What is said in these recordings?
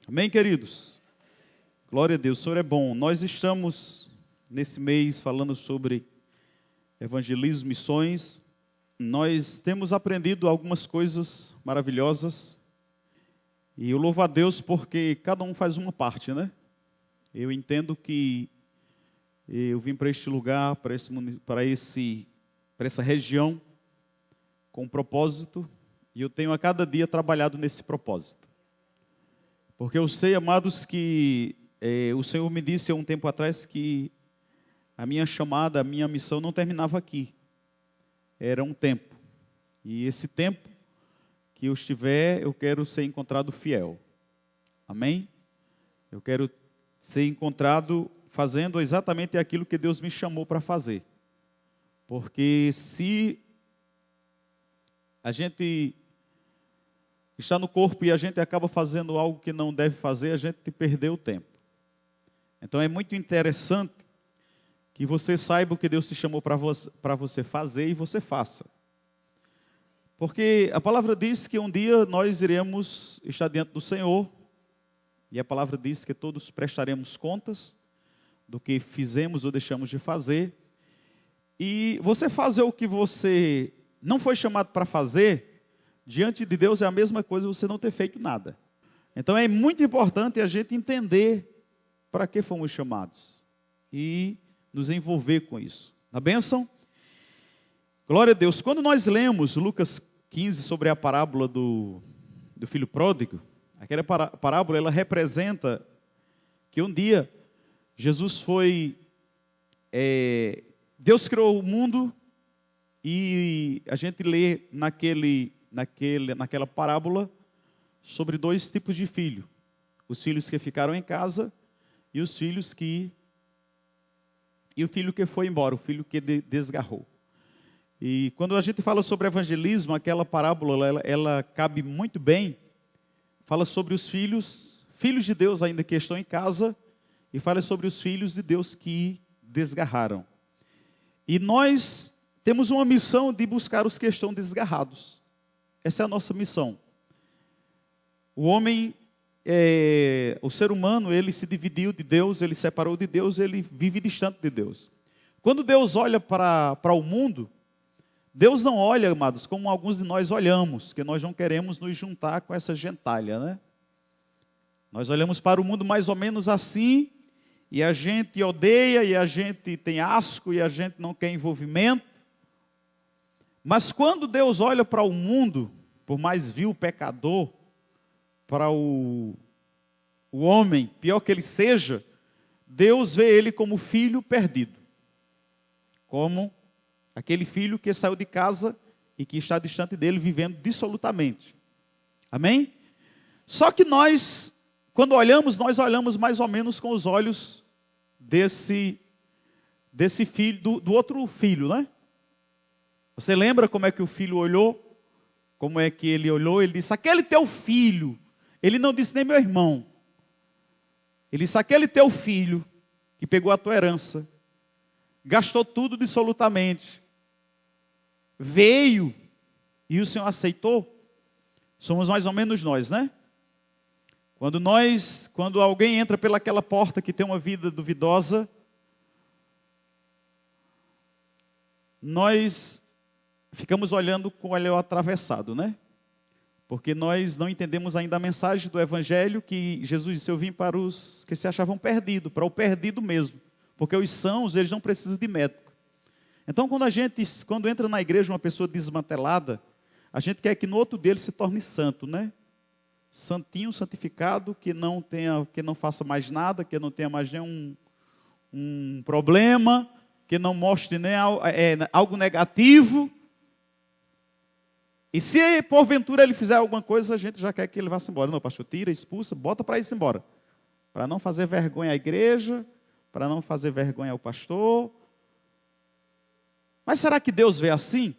Amém, queridos? Glória a Deus, o Senhor é bom. Nós estamos nesse mês falando sobre evangelismo, missões. Nós temos aprendido algumas coisas maravilhosas. E eu louvo a Deus porque cada um faz uma parte, né? Eu entendo que eu vim para este lugar, para essa região, com um propósito. E eu tenho a cada dia trabalhado nesse propósito. Porque eu sei, amados, que o Senhor me disse há um tempo atrás que a minha chamada, a minha missão não terminava aqui. Era um tempo. E esse tempo que eu estiver, eu quero ser encontrado fiel. Amém? Eu quero ser encontrado fazendo exatamente aquilo que Deus me chamou para fazer. Porque se a gente está no corpo e a gente acaba fazendo algo que não deve fazer, a gente perdeu o tempo. Então é muito interessante que você saiba o que Deus te chamou para você fazer e você faça. Porque a palavra diz que um dia nós iremos estar diante do Senhor, e a palavra diz que todos prestaremos contas do que fizemos ou deixamos de fazer. E você fazer o que você não foi chamado para fazer, diante de Deus é a mesma coisa você não ter feito nada. Então é muito importante a gente entender para que fomos chamados e nos envolver com isso. Na bênção? Glória a Deus. Quando nós lemos Lucas 15 sobre a parábola do filho pródigo, aquela parábola ela representa que um dia Jesus foi... Deus criou o mundo e a gente lê naquela parábola sobre dois tipos de filho. Os filhos que ficaram em casa e o filho que foi embora, o filho que desgarrou. E quando a gente fala sobre evangelismo, aquela parábola ela cabe muito bem. Fala sobre os filhos de Deus ainda que estão em casa, e fala sobre os filhos de Deus que desgarraram. E nós temos uma missão de buscar os que estão desgarrados. Essa é a nossa missão. O homem, o ser humano, ele se dividiu de Deus, ele separou de Deus, ele vive distante de Deus. Quando Deus olha para o mundo, Deus não olha, amados, como alguns de nós olhamos, que nós não queremos nos juntar com essa gentalha, né? Nós olhamos para o mundo mais ou menos assim, e a gente odeia, e a gente tem asco, e a gente não quer envolvimento. Mas quando Deus olha para o mundo, por mais vil pecador, para o homem, pior que ele seja, Deus vê ele como filho perdido. Como aquele filho que saiu de casa e que está distante dele, vivendo dissolutamente. Amém? Só que nós, quando olhamos, nós olhamos mais ou menos com os olhos desse filho, do outro filho, né? Você lembra como é que o filho olhou? Como é que ele olhou? Ele disse, aquele teu filho. Ele não disse nem meu irmão. Ele disse, aquele teu filho que pegou a tua herança, gastou tudo dissolutamente, veio e o Senhor aceitou. Somos mais ou menos nós, né? Quando alguém entra pelaquela porta que tem uma vida duvidosa, nós ficamos olhando com o olho atravessado, né? Porque nós não entendemos ainda a mensagem do Evangelho, que Jesus disse, eu vim para os que se achavam perdidos, para o perdido mesmo. Porque os sãos, eles não precisam de médico. Então, quando entra na igreja uma pessoa desmantelada, a gente quer que no outro dia ele se torne santo, né? Santinho, santificado, que não faça mais nada, que não tenha mais nenhum problema, que não mostre nem algo negativo. E se porventura ele fizer alguma coisa, a gente já quer que ele vá-se embora. Não, pastor, tira, expulsa, bota para ir-se embora. Para não fazer vergonha à igreja, para não fazer vergonha ao pastor. Mas será que Deus vê assim?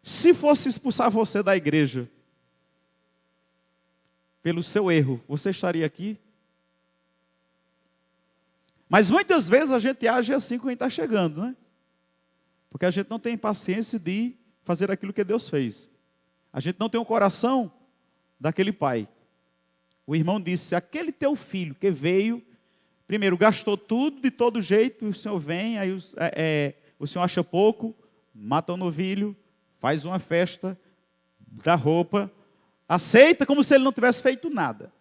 Se fosse expulsar você da igreja, pelo seu erro, você estaria aqui? Mas muitas vezes a gente age assim com quem está chegando, né? Porque a gente não tem paciência de fazer aquilo que Deus fez. A gente não tem o coração daquele pai. O irmão disse: aquele teu filho que veio, primeiro gastou tudo de todo jeito, e o senhor vem, aí o senhor acha pouco, mata um novilho, faz uma festa, dá roupa, aceita como se ele não tivesse feito nada.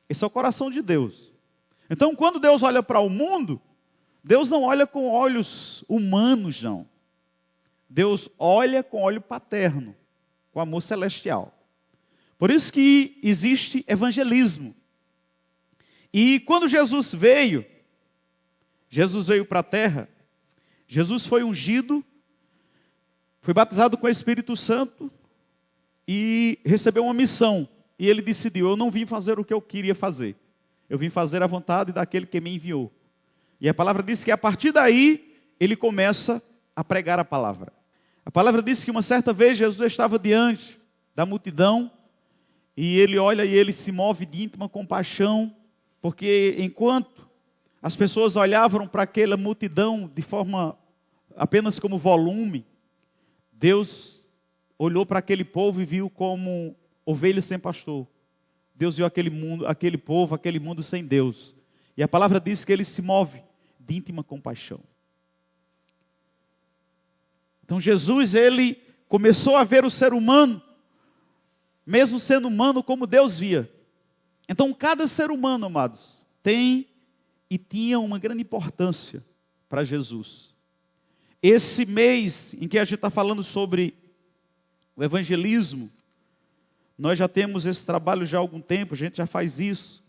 Esse é o coração de Deus. Então, quando Deus olha para o mundo, Deus não olha com olhos humanos, não. Deus olha com olho paterno, com amor celestial. Por isso que existe evangelismo. E quando Jesus veio para a terra, Jesus foi ungido, foi batizado com o Espírito Santo e recebeu uma missão. E ele decidiu: eu não vim fazer o que eu queria fazer. Eu vim fazer a vontade daquele que me enviou. E a palavra diz que a partir daí, ele começa a pregar a palavra. A palavra diz que uma certa vez Jesus estava diante da multidão, e ele olha e ele se move de íntima compaixão, porque enquanto as pessoas olhavam para aquela multidão de forma apenas como volume, Deus olhou para aquele povo e viu como ovelhas sem pastor. Deus viu aquele povo, aquele mundo sem Deus. E a palavra diz que ele se move de íntima compaixão. Então Jesus, ele começou a ver o ser humano, mesmo sendo humano, como Deus via. Então cada ser humano, amados, tem e tinha uma grande importância para Jesus. Esse mês em que a gente está falando sobre o evangelismo, nós já temos esse trabalho já há algum tempo, a gente já faz isso.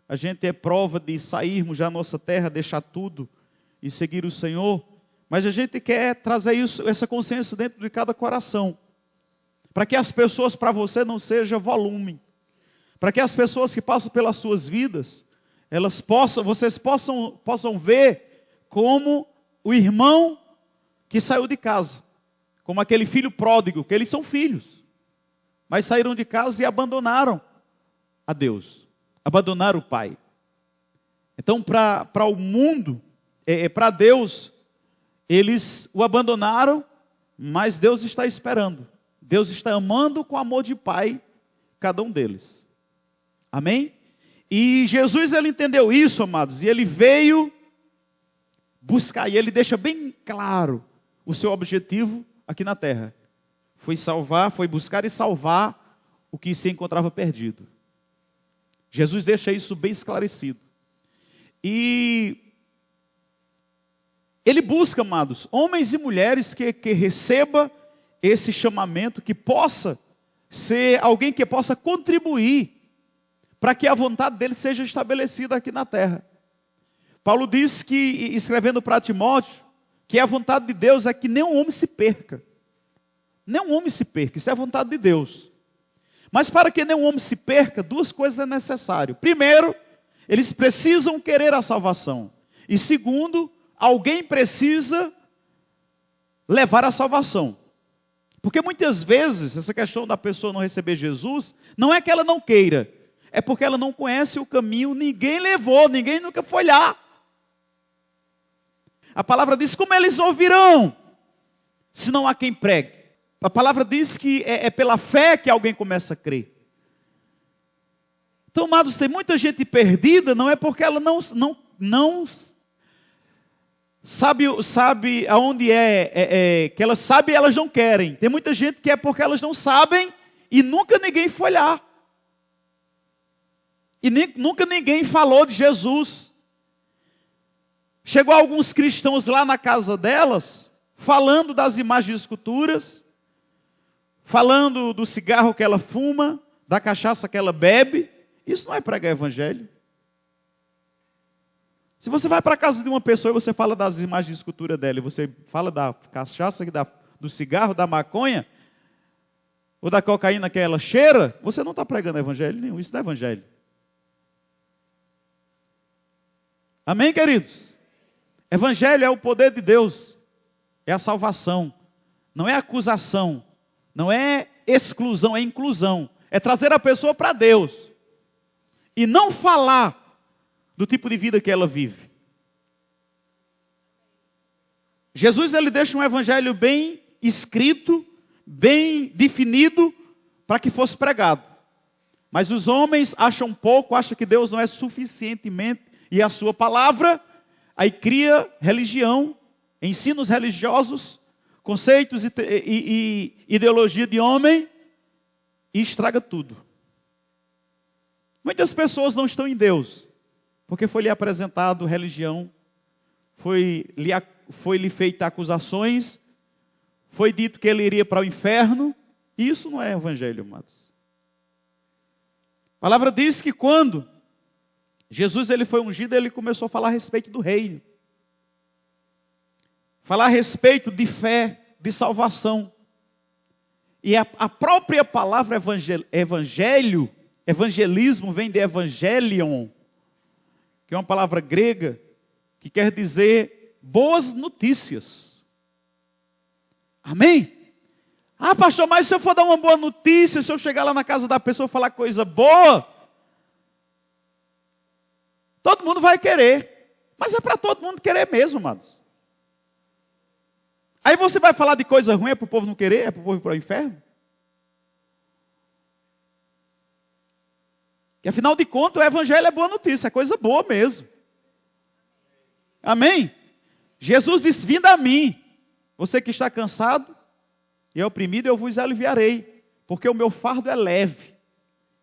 A gente é prova de sairmos da nossa terra, deixar tudo e seguir o Senhor. Mas a gente quer trazer isso, essa consciência dentro de cada coração. Para que as pessoas, para você, não seja volume. Para que as pessoas que passam pelas suas vidas, vocês possam ver como o irmão que saiu de casa. Como aquele filho pródigo, que eles são filhos. Mas saíram de casa e abandonaram a Deus. Abandonaram o Pai. Então, para o mundo, para Deus, eles o abandonaram, mas Deus está esperando. Deus está amando com amor de Pai cada um deles. Amém? E Jesus, ele entendeu isso, amados, e ele veio buscar, e ele deixa bem claro o seu objetivo aqui na terra. Foi buscar e salvar o que se encontrava perdido. Jesus deixa isso bem esclarecido. E ele busca, amados, homens e mulheres que receba esse chamamento, que possa ser alguém que possa contribuir para que a vontade dele seja estabelecida aqui na terra. Paulo diz que, escrevendo para Timóteo, que a vontade de Deus é que nenhum homem se perca. Nenhum homem se perca, isso é a vontade de Deus. Mas para que nenhum homem se perca, duas coisas é necessário. Primeiro, eles precisam querer a salvação. E segundo, alguém precisa levar a salvação. Porque muitas vezes, essa questão da pessoa não receber Jesus, não é que ela não queira, é porque ela não conhece o caminho, ninguém levou, ninguém nunca foi lá. A palavra diz: como eles ouvirão, se não há quem pregue? A palavra diz que é pela fé que alguém começa a crer. Então, amados, tem muita gente perdida, não é porque ela não sabe aonde que elas sabem e elas não querem. Tem muita gente que é porque elas não sabem e nunca ninguém foi lá. E nunca ninguém falou de Jesus. Chegou alguns cristãos lá na casa delas, falando das imagens de esculturas, falando do cigarro que ela fuma, da cachaça que ela bebe. Isso não é pregar evangelho. Se você vai para a casa de uma pessoa e você fala das imagens de escultura dela, e você fala da cachaça, do cigarro, da maconha, ou da cocaína que ela cheira, você não está pregando evangelho nenhum. Isso não é evangelho. Amém, queridos? Evangelho é o poder de Deus, é a salvação, não é acusação, não é exclusão, é inclusão, é trazer a pessoa para Deus, e não falar do tipo de vida que ela vive. Jesus, ele deixa um evangelho bem escrito, bem definido, para que fosse pregado. Mas os homens acham pouco, acham que Deus não é suficientemente, e a sua palavra, aí cria religião, ensinos religiosos, conceitos e ideologia de homem, e estraga tudo. Muitas pessoas não estão em Deus, porque foi-lhe apresentado religião, foi-lhe feita acusações, foi dito que ele iria para o inferno, e isso não é evangelho, amados. A palavra diz que quando Jesus ele foi ungido, ele começou a falar a respeito do reino. Falar a respeito de fé, de salvação. E a própria palavra evangelismo vem de evangelion, que é uma palavra grega, que quer dizer boas notícias. Amém? Ah, pastor, mas se eu for dar uma boa notícia, se eu chegar lá na casa da pessoa e falar coisa boa, todo mundo vai querer. Mas é para todo mundo querer mesmo, amados. Aí você vai falar de coisa ruim, é para o povo não querer, é para o povo ir para o inferno? Que afinal de contas o evangelho é boa notícia, é coisa boa mesmo. Amém? Jesus disse, vinde a mim, você que está cansado e oprimido, eu vos aliviarei, porque o meu fardo é leve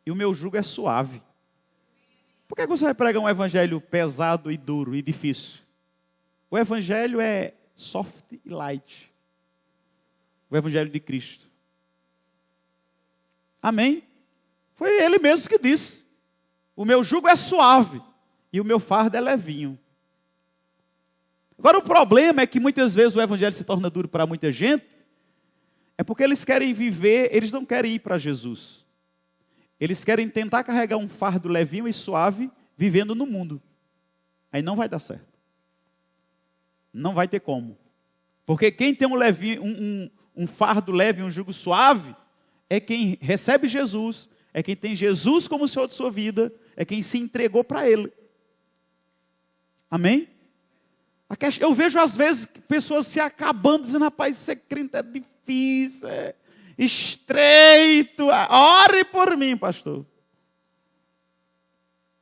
e o meu jugo é suave. Por que você vai pregar um evangelho pesado e duro e difícil? O evangelho é soft e light. O evangelho de Cristo. Amém? Foi ele mesmo que disse. O meu jugo é suave e o meu fardo é levinho. Agora o problema é que muitas vezes o evangelho se torna duro para muita gente, é porque eles querem viver, eles não querem ir para Jesus. Eles querem tentar carregar um fardo levinho e suave, vivendo no mundo. Aí não vai dar certo. Não vai ter como. Porque quem tem um fardo leve, um jugo suave, é quem recebe Jesus, é quem tem Jesus como Senhor de sua vida, é quem se entregou para Ele. Amém? Eu vejo às vezes pessoas se acabando, dizendo, rapaz, ser crente é difícil, é estreito, ore por mim, pastor.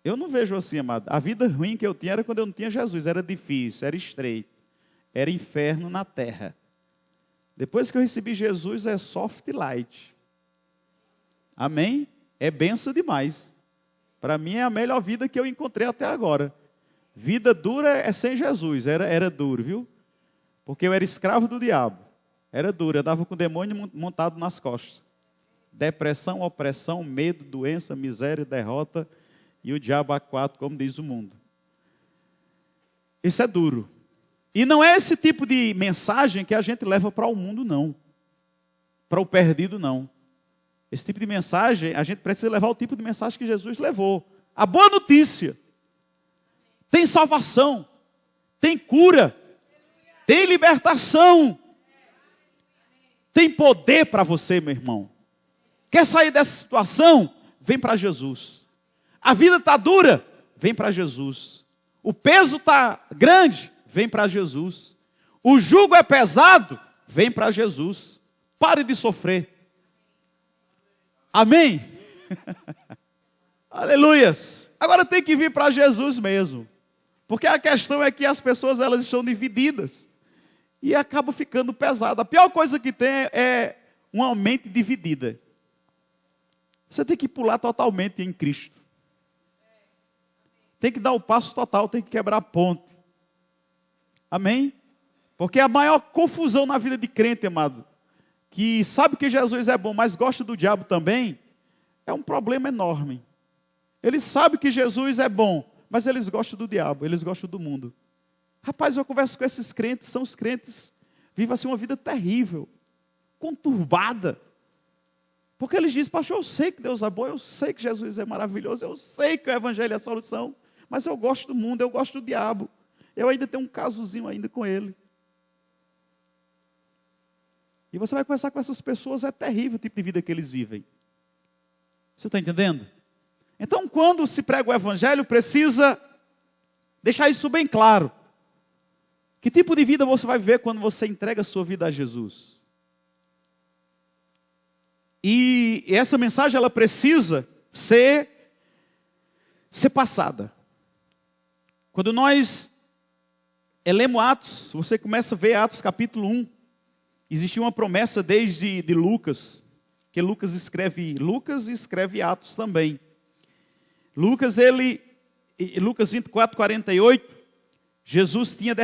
Eu não vejo assim, amado. A vida ruim que eu tinha era quando eu não tinha Jesus, era difícil, era estreito, era inferno na terra. Depois que eu recebi Jesus, é soft light. Amém? É benção demais. Para mim é a melhor vida que eu encontrei até agora. Vida dura é sem Jesus, era duro, viu? Porque eu era escravo do diabo. Era duro, eu andava com o demônio montado nas costas. Depressão, opressão, medo, doença, miséria, derrota e o diabo a quatro, como diz o mundo. Isso é duro. E não é esse tipo de mensagem que a gente leva para o mundo, não. Para o perdido, não. Esse tipo de mensagem, a gente precisa levar o tipo de mensagem que Jesus levou. A boa notícia. Tem salvação. Tem cura. Tem libertação. Tem poder para você, meu irmão. Quer sair dessa situação? Vem para Jesus. A vida está dura? Vem para Jesus. O peso está grande? Vem para Jesus. O jugo é pesado? Vem para Jesus. Pare de sofrer. Amém? Aleluias. Agora tem que vir para Jesus mesmo. Porque a questão é que as pessoas elas estão divididas. E acaba ficando pesado. A pior coisa que tem é uma mente dividida. Você tem que pular totalmente em Cristo. Tem que dar o passo total, tem que quebrar a ponte. Amém? Porque a maior confusão na vida de crente, amado, que sabe que Jesus é bom, mas gosta do diabo também, é um problema enorme. Eles sabem que Jesus é bom, mas eles gostam do diabo, eles gostam do mundo. Rapaz, eu converso com esses crentes, são os crentes, vivem assim uma vida terrível, conturbada. Porque eles dizem, pastor, eu sei que Deus é bom, eu sei que Jesus é maravilhoso, eu sei que o evangelho é a solução, mas eu gosto do mundo, eu gosto do diabo. Eu ainda tenho um casozinho ainda com ele. E você vai conversar com essas pessoas, é terrível o tipo de vida que eles vivem. Você está entendendo? Então, quando se prega o evangelho, precisa deixar isso bem claro. Que tipo de vida você vai viver quando você entrega a sua vida a Jesus? E essa mensagem, ela precisa ser passada. Quando nós lemos Atos, você começa a ver Atos capítulo 1, existia uma promessa desde de Lucas, que Lucas e escreve Atos também. Lucas 24, 48, Jesus tinha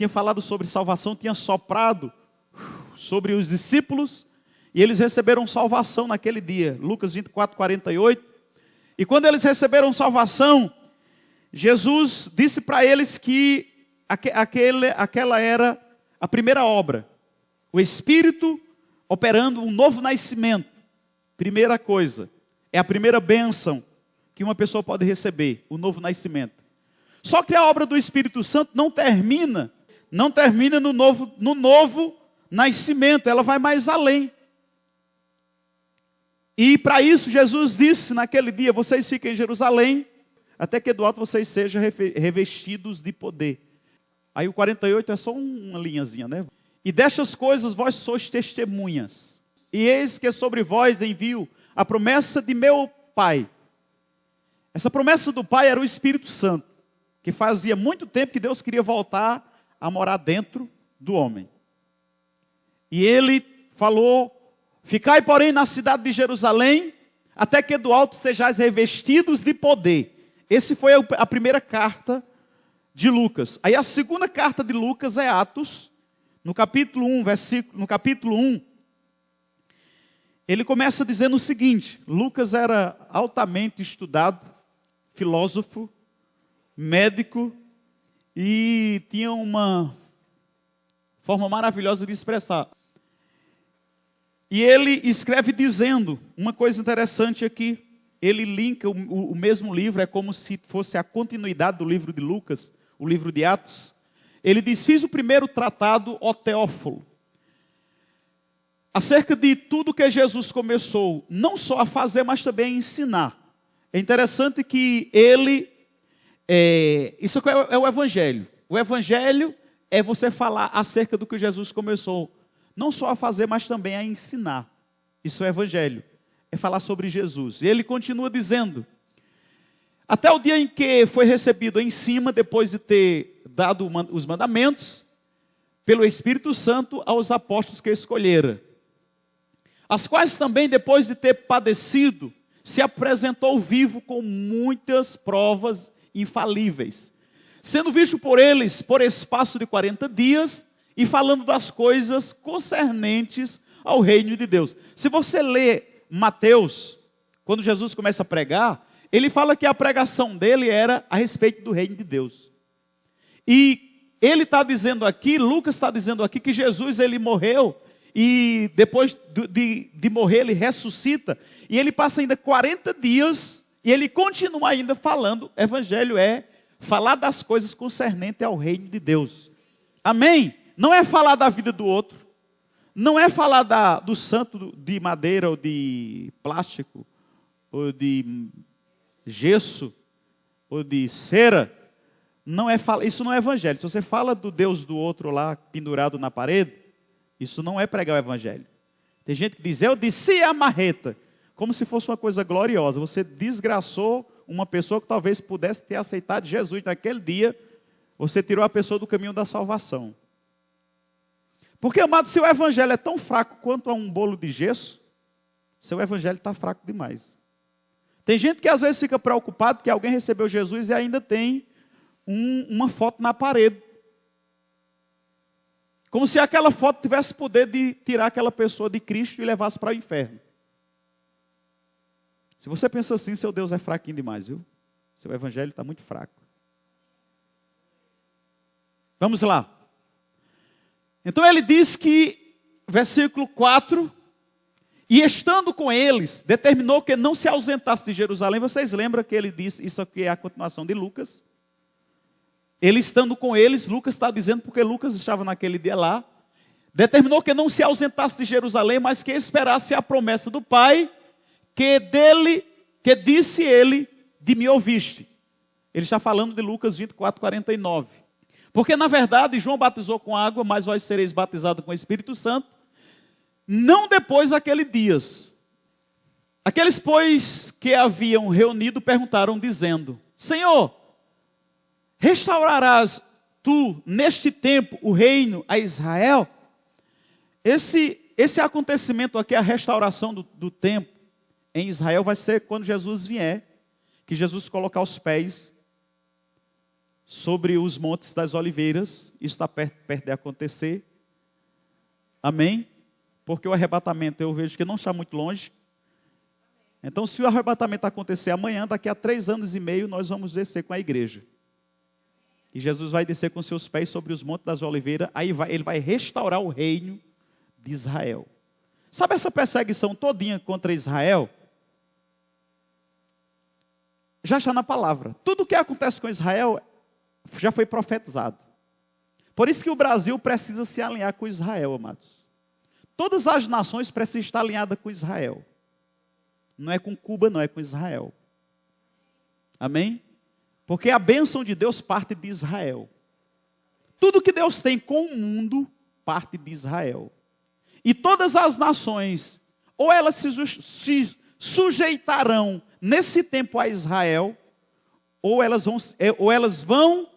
falado sobre salvação, tinha soprado sobre os discípulos, e eles receberam salvação naquele dia. Lucas 24, 48. E quando eles receberam salvação, Jesus disse para eles que aquela era a primeira obra. O Espírito operando um novo nascimento. Primeira coisa, é a primeira bênção que uma pessoa pode receber, o novo nascimento. Só que a obra do Espírito Santo não termina no novo nascimento, ela vai mais além. E para isso Jesus disse naquele dia: vocês fiquem em Jerusalém, até que do alto vocês sejam revestidos de poder. Aí o 48 é só uma linhazinha, né? E destas coisas vós sois testemunhas. E eis que sobre vós envio a promessa de meu Pai. Essa promessa do Pai era o Espírito Santo, que fazia muito tempo que Deus queria voltar a morar dentro do homem. E ele falou: ficai, porém, na cidade de Jerusalém, até que do alto sejais revestidos de poder. Essa foi a primeira carta de Lucas. Aí a segunda carta de Lucas é Atos, no capítulo 1, ele começa dizendo o seguinte: Lucas era altamente estudado, filósofo, médico, e tinha uma forma maravilhosa de expressar. E ele escreve dizendo uma coisa interessante aqui. Ele linka o mesmo livro, é como se fosse a continuidade do livro de Lucas, o livro de Atos. Ele diz: fiz o primeiro tratado, ó Teófilo, acerca de tudo que Jesus começou, não só a fazer, mas também a ensinar. É interessante que isso é o Evangelho. O Evangelho é você falar acerca do que Jesus começou, não só a fazer, mas também a ensinar. Isso é Evangelho, é falar sobre Jesus. E ele continua dizendo: até o dia em que foi recebido em cima, depois de ter dado os mandamentos, pelo Espírito Santo aos apóstolos que escolhera, as quais também, depois de ter padecido, se apresentou vivo com muitas provas infalíveis, sendo visto por eles por espaço de 40 dias, e falando das coisas concernentes ao reino de Deus. Se você lê Mateus, quando Jesus começa a pregar, ele fala que a pregação dele era a respeito do reino de Deus. E ele está dizendo aqui, Lucas está dizendo aqui, que Jesus ele morreu, e depois de morrer ele ressuscita, e ele passa ainda 40 dias, e ele continua ainda falando. Evangelho é falar das coisas concernentes ao reino de Deus. Amém? Não é falar da vida do outro, não é falar do santo de madeira ou de plástico, ou de gesso, ou de cera. Isso não é evangelho. Se você fala do Deus do outro lá, pendurado na parede, isso não é pregar o evangelho. Tem gente que diz: eu desci a marreta, como se fosse uma coisa gloriosa. Você desgraçou uma pessoa que talvez pudesse ter aceitado Jesus naquele dia. Você tirou a pessoa do caminho da salvação. Porque, amado, se o evangelho é tão fraco quanto a um bolo de gesso, seu evangelho está fraco demais. Tem gente que às vezes fica preocupado que alguém recebeu Jesus e ainda tem uma foto na parede. Como se aquela foto tivesse poder de tirar aquela pessoa de Cristo e levasse para o inferno. Se você pensa assim, seu Deus é fraquinho demais, viu? Seu evangelho está muito fraco. Vamos lá. Então ele diz que, versículo 4, e estando com eles, determinou que não se ausentasse de Jerusalém. Vocês lembram que ele disse, isso aqui é a continuação de Lucas. Ele estando com eles, Lucas está dizendo, porque Lucas estava naquele dia lá, determinou que não se ausentasse de Jerusalém, mas que esperasse a promessa do Pai, que disse ele, de me ouviste. Ele está falando de Lucas 24, 49. Porque, na verdade, João batizou com água, mas vós sereis batizados com o Espírito Santo, não depois daqueles dias. Aqueles, pois, que haviam reunido, perguntaram, dizendo: Senhor, restaurarás tu, neste tempo, o reino a Israel? Esse acontecimento aqui, a restauração do templo em Israel, vai ser quando Jesus vier, que Jesus colocar os pés sobre os montes das oliveiras. Isso está perto de acontecer. Amém? Porque o arrebatamento eu vejo que não está muito longe. Então, se o arrebatamento acontecer amanhã, daqui a 3 anos e meio, nós vamos descer com a igreja. E Jesus vai descer com seus pés sobre os montes das oliveiras. Aí ele vai restaurar o reino de Israel. Sabe essa perseguição todinha contra Israel? Já está na palavra. Tudo o que acontece com Israel já foi profetizado. Por isso que o Brasil precisa se alinhar com Israel, amados. Todas as nações precisam estar alinhadas com Israel. Não é com Cuba, não, é com Israel. Amém? Porque a bênção de Deus parte de Israel. Tudo que Deus tem com o mundo parte de Israel. E todas as nações, ou elas se sujeitarão nesse tempo a Israel, ou elas vão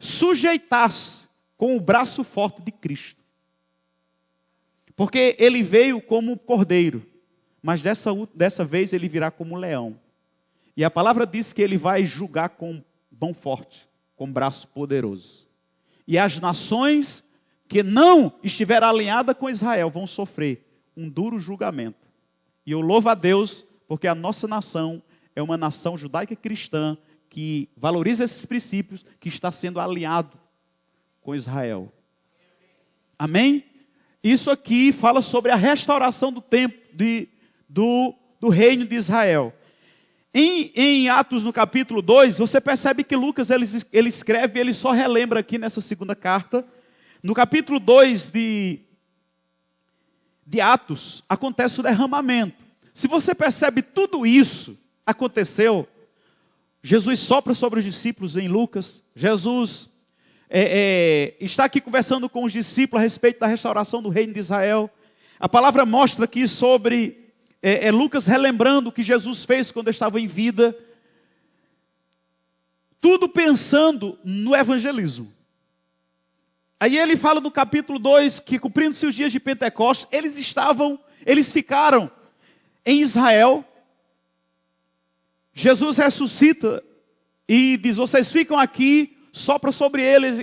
sujeitar-se com o braço forte de Cristo. Porque ele veio como cordeiro, mas dessa vez ele virá como leão. E a palavra diz que ele vai julgar com mão forte, com braço poderoso. E as nações que não estiveram alinhadas com Israel vão sofrer um duro julgamento. E eu louvo a Deus, porque a nossa nação é uma nação judaica cristã que valoriza esses princípios, que está sendo alinhado com Israel. Amém? Isso aqui fala sobre a restauração do templo, do reino de Israel. Em Atos, no capítulo 2, você percebe que Lucas, ele escreve, ele só relembra aqui nessa segunda carta. No capítulo 2 de Atos, acontece o derramamento. Se você percebe tudo isso aconteceu, Jesus sopra sobre os discípulos em Lucas, Jesus está aqui conversando com os discípulos a respeito da restauração do reino de Israel. A palavra mostra aqui sobre Lucas relembrando o que Jesus fez quando estava em vida, tudo pensando no evangelismo. Aí ele fala no capítulo 2 que, cumprindo-se os dias de Pentecostes, eles ficaram em Israel. Jesus ressuscita e diz: vocês ficam aqui, sopra sobre eles,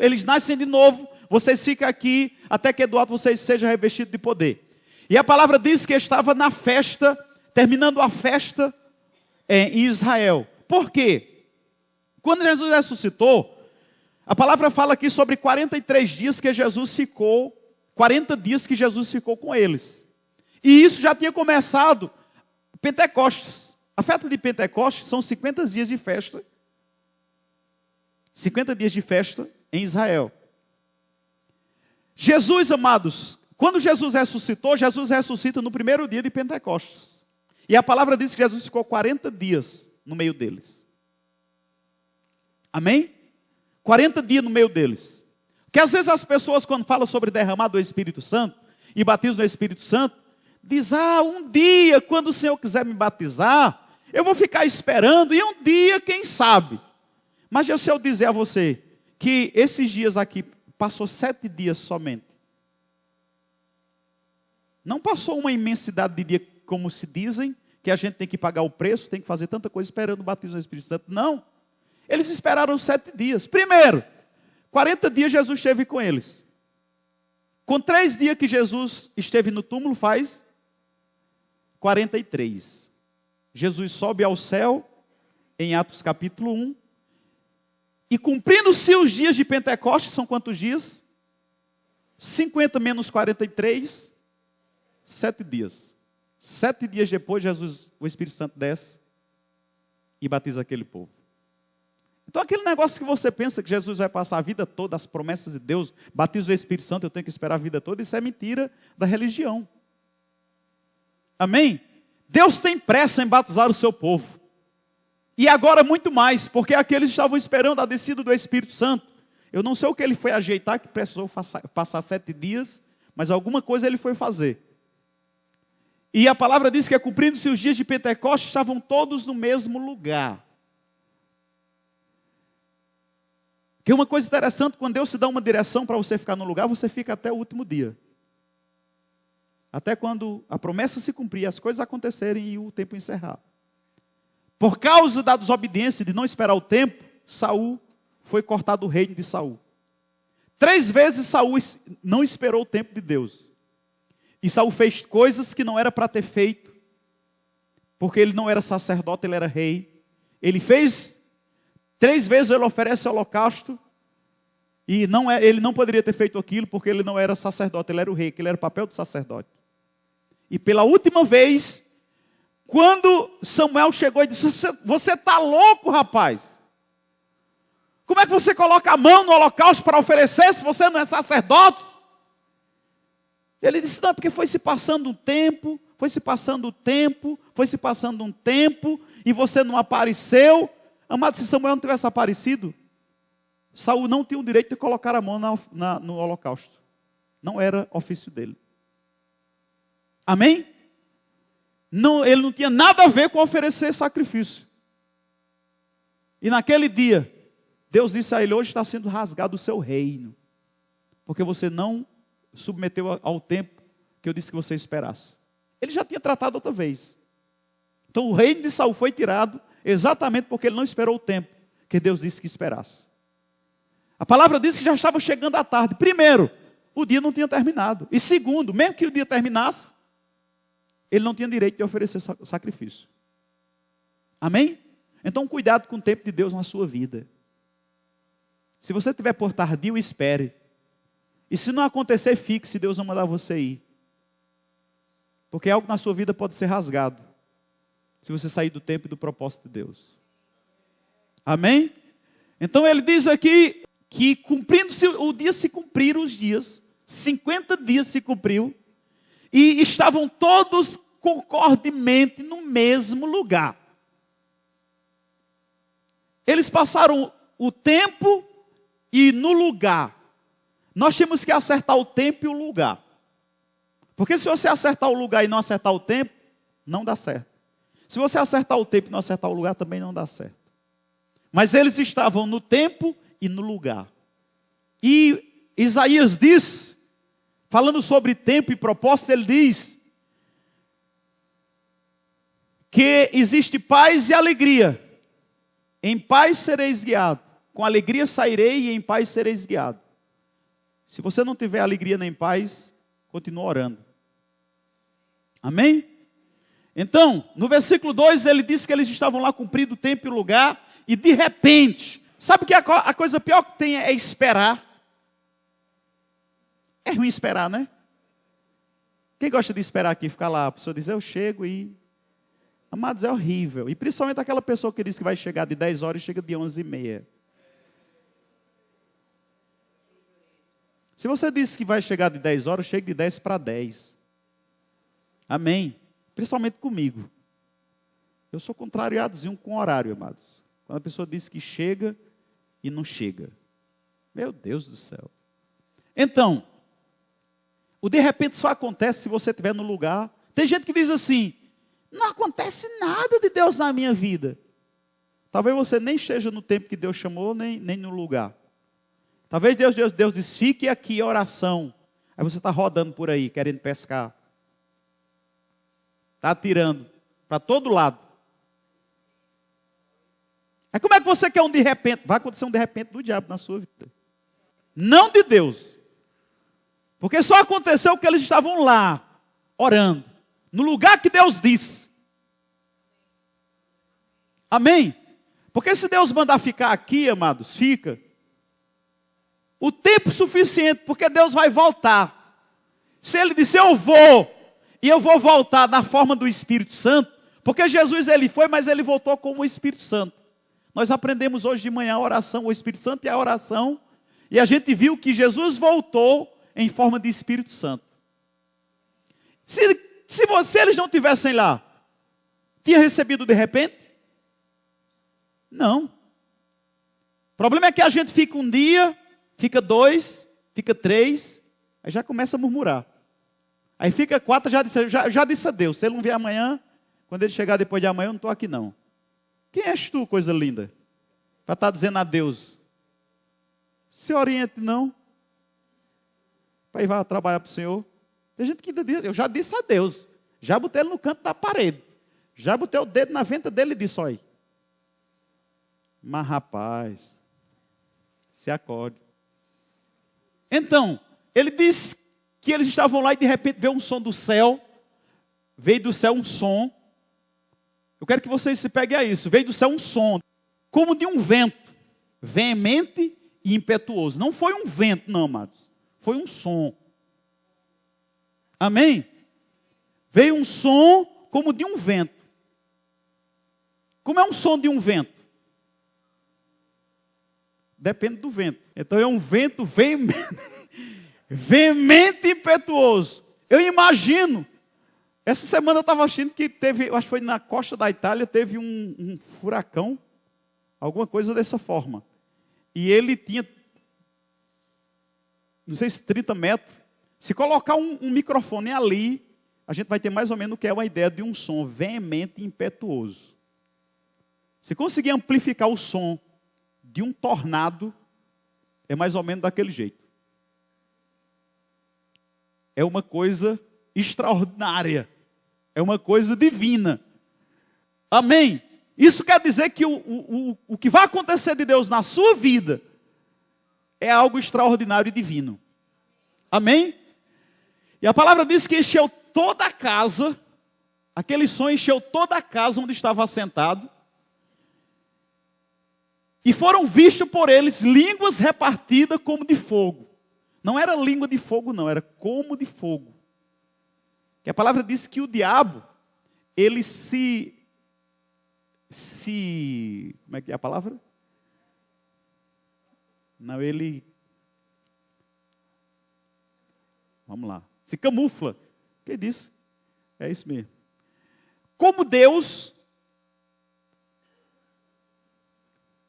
eles nascem de novo, vocês ficam aqui até que do alto vocês sejam revestidos de poder. E a palavra diz que estava na festa, terminando a festa em Israel. Por quê? Quando Jesus ressuscitou, a palavra fala aqui sobre 43 dias que Jesus ficou, 40 dias que Jesus ficou com eles. E isso já tinha começado Pentecostes. A festa de Pentecostes são 50 dias de festa. 50 dias de festa em Israel. Jesus, amados, quando Jesus ressuscita no primeiro dia de Pentecostes. E a palavra diz que Jesus ficou 40 dias no meio deles. Amém? 40 dias no meio deles. Porque às vezes as pessoas, quando falam sobre derramar do Espírito Santo e batismo do Espírito Santo, diz: um dia, quando o Senhor quiser me batizar, eu vou ficar esperando, e um dia, quem sabe. Mas se eu dizer a você que esses dias aqui passou 7 dias somente. Não passou uma imensidade de dia, como se dizem, que a gente tem que pagar o preço, tem que fazer tanta coisa esperando o batismo do Espírito Santo. Não. Eles esperaram 7 dias. Primeiro, 40 dias Jesus esteve com eles. Com 3 dias que Jesus esteve no túmulo, faz 43. Jesus sobe ao céu, em Atos capítulo 1. E cumprindo-se os dias de Pentecostes, são quantos dias? 50 menos 43, 7 dias. 7 dias depois, o Espírito Santo desce e batiza aquele povo. Então aquele negócio que você pensa que Jesus vai passar a vida toda, as promessas de Deus, batismo do Espírito Santo, eu tenho que esperar a vida toda, isso é mentira da religião. Amém? Deus tem pressa em batizar o seu povo. E agora muito mais, porque aqueles estavam esperando a descida do Espírito Santo. Eu não sei o que ele foi ajeitar, que precisou passar 7 dias, mas alguma coisa ele foi fazer. E a palavra diz que, cumprindo-se os dias de Pentecostes, estavam todos no mesmo lugar. Que uma coisa interessante, quando Deus te dá uma direção para você ficar no lugar, você fica até o último dia. Até quando a promessa se cumprir, as coisas acontecerem e o tempo encerrar. Por causa da desobediência, de não esperar o tempo, Saul foi cortado do reino de Saul. 3 vezes Saul não esperou o tempo de Deus. E Saul fez coisas que não era para ter feito, porque ele não era sacerdote, ele era rei. Ele fez 3 vezes, ele oferece holocausto, e ele não poderia ter feito aquilo, porque ele não era sacerdote, ele era o rei, que ele era o papel do sacerdote. E pela última vez, quando Samuel chegou e disse: você está louco, rapaz? Como é que você coloca a mão no holocausto para oferecer, se você não é sacerdote? Ele disse: não, porque foi se passando um tempo, e você não apareceu. Amado, se Samuel não tivesse aparecido, Saul não tinha o direito de colocar a mão no holocausto. Não era ofício dele. Amém? Não, ele não tinha nada a ver com oferecer sacrifício. E naquele dia, Deus disse a ele: hoje está sendo rasgado o seu reino, porque você não submeteu ao tempo que eu disse que você esperasse. Ele já tinha tratado outra vez. Então o reino de Saul foi tirado exatamente porque ele não esperou o tempo que Deus disse que esperasse. A palavra diz que já estava chegando a tarde. Primeiro, o dia não tinha terminado. E segundo, mesmo que o dia terminasse, ele não tinha direito de oferecer sacrifício. Amém? Então cuidado com o tempo de Deus na sua vida. Se você estiver por tardio, espere. E se não acontecer, fique, se Deus não mandar você ir. Porque algo na sua vida pode ser rasgado, se você sair do tempo e do propósito de Deus. Amém? Então ele diz aqui que cumprindo-se o dia, se cumpriram os dias, 50 dias se cumpriu, e estavam todos concordemente no mesmo lugar. Eles passaram o tempo e no lugar. Nós temos que acertar o tempo e o lugar. Porque se você acertar o lugar e não acertar o tempo, não dá certo. Se você acertar o tempo e não acertar o lugar, também não dá certo. Mas eles estavam no tempo e no lugar. E Isaías diz, falando sobre tempo e propósito, ele diz que existe paz e alegria. Em paz sereis guiado. Com alegria sairei e em paz sereis guiado. Se você não tiver alegria nem paz, continue orando. Amém? Então, no versículo 2, ele diz que eles estavam lá cumprindo o tempo e o lugar, e de repente, sabe que a coisa pior que tem é esperar. É ruim esperar, né? Quem gosta de esperar aqui, ficar lá, a pessoa diz: eu chego e... Amados, é horrível. E principalmente aquela pessoa que diz que vai chegar de 10 horas e chega de 11h30. Se você disse que vai chegar de 10 horas, chegue de 10 para 10. Amém? Principalmente comigo. Eu sou contrariadozinho com o horário, amados. Quando a pessoa diz que chega e não chega. Meu Deus do céu. Então, o de repente só acontece se você estiver no lugar. Tem gente que diz assim: não acontece nada de Deus na minha vida. Talvez você nem esteja no tempo que Deus chamou, nem no lugar. Talvez Deus diz: fique aqui, oração. Aí você está rodando por aí, querendo pescar. Está atirando para todo lado. Aí como é que você quer um de repente? Vai acontecer um de repente do diabo na sua vida. Não de Deus. Porque só aconteceu que eles estavam lá, orando, no lugar que Deus disse. Amém? Porque se Deus mandar ficar aqui, amados, fica. O tempo suficiente, porque Deus vai voltar. Se Ele disser: eu vou, e eu vou voltar na forma do Espírito Santo, porque Jesus Ele foi, mas Ele voltou como o Espírito Santo. Nós aprendemos hoje de manhã a oração, o Espírito Santo e a oração, e a gente viu que Jesus voltou em forma de Espírito Santo. Se eles não tivessem lá, tinha recebido de repente? Não. O problema é que a gente fica um dia, fica 2, fica 3, aí já começa a murmurar. Aí fica 4, já disse a Deus, se ele não vier amanhã, quando ele chegar depois de amanhã, eu não estou aqui não. Quem és tu, coisa linda, para estar dizendo a Deus? Se oriente não, para ir vai trabalhar para o Senhor. Tem gente que diz, eu já disse a Deus, já botei ele no canto da parede, já botei o dedo na venta dele e disse, olha, mas rapaz, se acorde. Então, ele diz que eles estavam lá e de repente veio um som do céu, veio do céu um som. Eu quero que vocês se peguem a isso. Veio do céu um som, como de um vento, veemente e impetuoso. Não foi um vento, não, amados. Foi um som. Amém? Veio um som como de um vento. Como é um som de um vento? Depende do vento. Então é um vento veemente e impetuoso. Eu imagino. Essa semana eu estava achando que teve, acho que foi na costa da Itália, teve um furacão, alguma coisa dessa forma. E ele tinha, não sei se 30 metros. Se colocar um microfone ali, a gente vai ter mais ou menos o que é uma ideia de um som veemente e impetuoso. Se conseguir amplificar o som de um tornado, é mais ou menos daquele jeito. É uma coisa extraordinária. É uma coisa divina. Amém? Isso quer dizer que o que vai acontecer de Deus na sua vida é algo extraordinário e divino. Amém? E a palavra diz que encheu toda a casa, aquele som encheu toda a casa onde estava assentado, e foram vistos por eles línguas repartidas como de fogo. Não era língua de fogo, não, era como de fogo. Que a palavra diz que o diabo, ele como é que é a palavra? Não, ele, vamos lá, se camufla. Quem disse? É isso mesmo. Como Deus,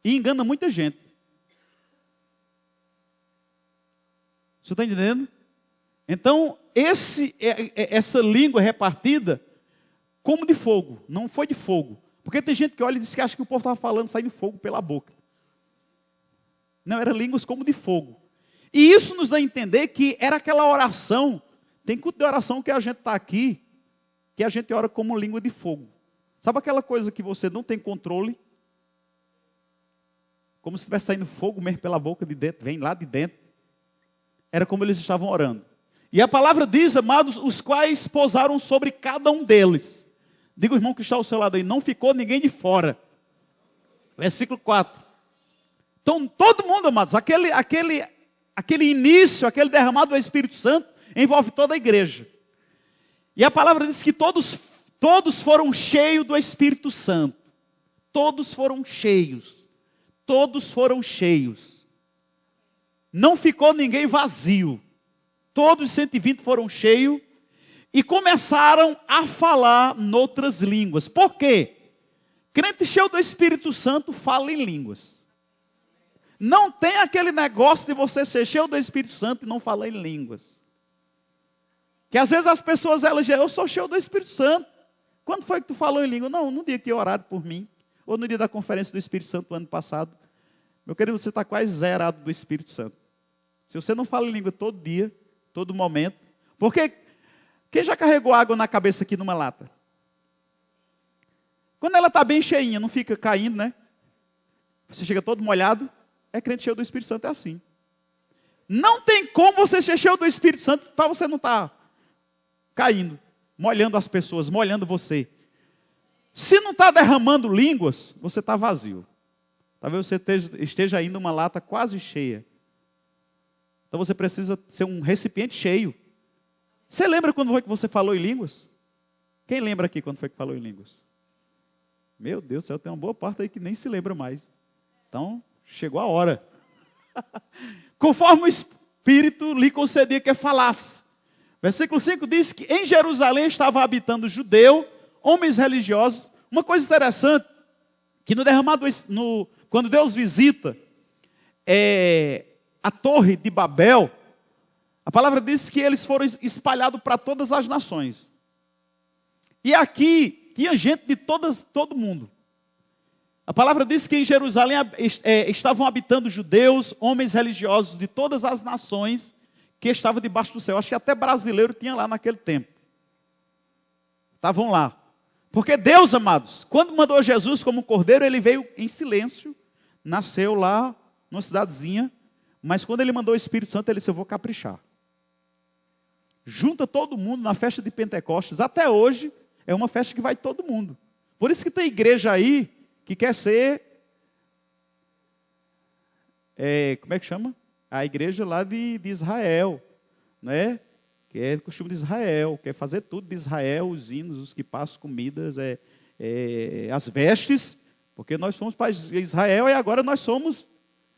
e engana muita gente. Você está entendendo? Então, essa língua repartida, como de fogo, não foi de fogo. Porque tem gente que olha e diz que acha que o povo estava falando, saindo fogo pela boca. Não, era línguas como de fogo. E isso nos dá a entender que era aquela oração, tem culto de oração que a gente está aqui, que a gente ora como língua de fogo. Sabe aquela coisa que você não tem controle? Como se estivesse saindo fogo mesmo pela boca de dentro, vem lá de dentro. Era como eles estavam orando. E a palavra diz, amados, os quais pousaram sobre cada um deles. Diga o irmão que está ao seu lado aí, não ficou ninguém de fora. Versículo 4. Então, todo mundo, amados, aquele início, aquele derramado do Espírito Santo, envolve toda a igreja. E a palavra diz que todos foram cheios do Espírito Santo. Todos foram cheios. Todos foram cheios. Não ficou ninguém vazio. Todos os 120 foram cheios e começaram a falar noutras línguas. Por quê? Crente cheio do Espírito Santo fala em línguas. Não tem aquele negócio de você ser cheio do Espírito Santo e não falar em línguas. Que às vezes as pessoas, elas dizem, eu sou cheio do Espírito Santo. Quando foi que tu falou em língua? Não, no dia que oraram por mim. Ou no dia da conferência do Espírito Santo do ano passado. Meu querido, você está quase zerado do Espírito Santo. Se você não fala em língua todo dia, todo momento. Porque quem já carregou água na cabeça aqui numa lata? Quando ela está bem cheinha, não fica caindo, né? Você chega todo molhado. É crente cheio do Espírito Santo, é assim. Não tem como você ser cheio do Espírito Santo para você não estar caindo, molhando as pessoas, molhando você. Se não está derramando línguas, você está vazio. Talvez você esteja ainda uma lata quase cheia. Então você precisa ser um recipiente cheio. Você lembra quando foi que você falou em línguas? Quem lembra aqui quando foi que falou em línguas? Meu Deus do céu, tem uma boa parte aí que nem se lembra mais. Então, chegou a hora. Conforme o Espírito lhe concedia que falasse. Versículo 5 diz que em Jerusalém estava habitando judeu, homens religiosos. Uma coisa interessante, que no derramado, quando Deus visita a torre de Babel, A palavra diz que eles foram espalhados para todas as nações. E aqui tinha gente de todo mundo. A palavra diz que em Jerusalém estavam habitando judeus, homens religiosos de todas as nações que estavam debaixo do céu. Acho que até brasileiro tinha lá naquele tempo. Estavam lá. Porque Deus, amados, quando mandou Jesus como cordeiro, ele veio em silêncio, nasceu lá numa cidadezinha, mas quando ele mandou o Espírito Santo, ele disse: eu vou caprichar. Junta todo mundo na festa de Pentecostes. Até hoje é uma festa que vai todo mundo. Por isso que tem igreja aí que quer ser, como é que chama? A igreja lá de Israel, né? Que é costume de Israel, quer fazer tudo de Israel, os hinos, os que passam comidas, as vestes, porque nós fomos para Israel e agora nós somos,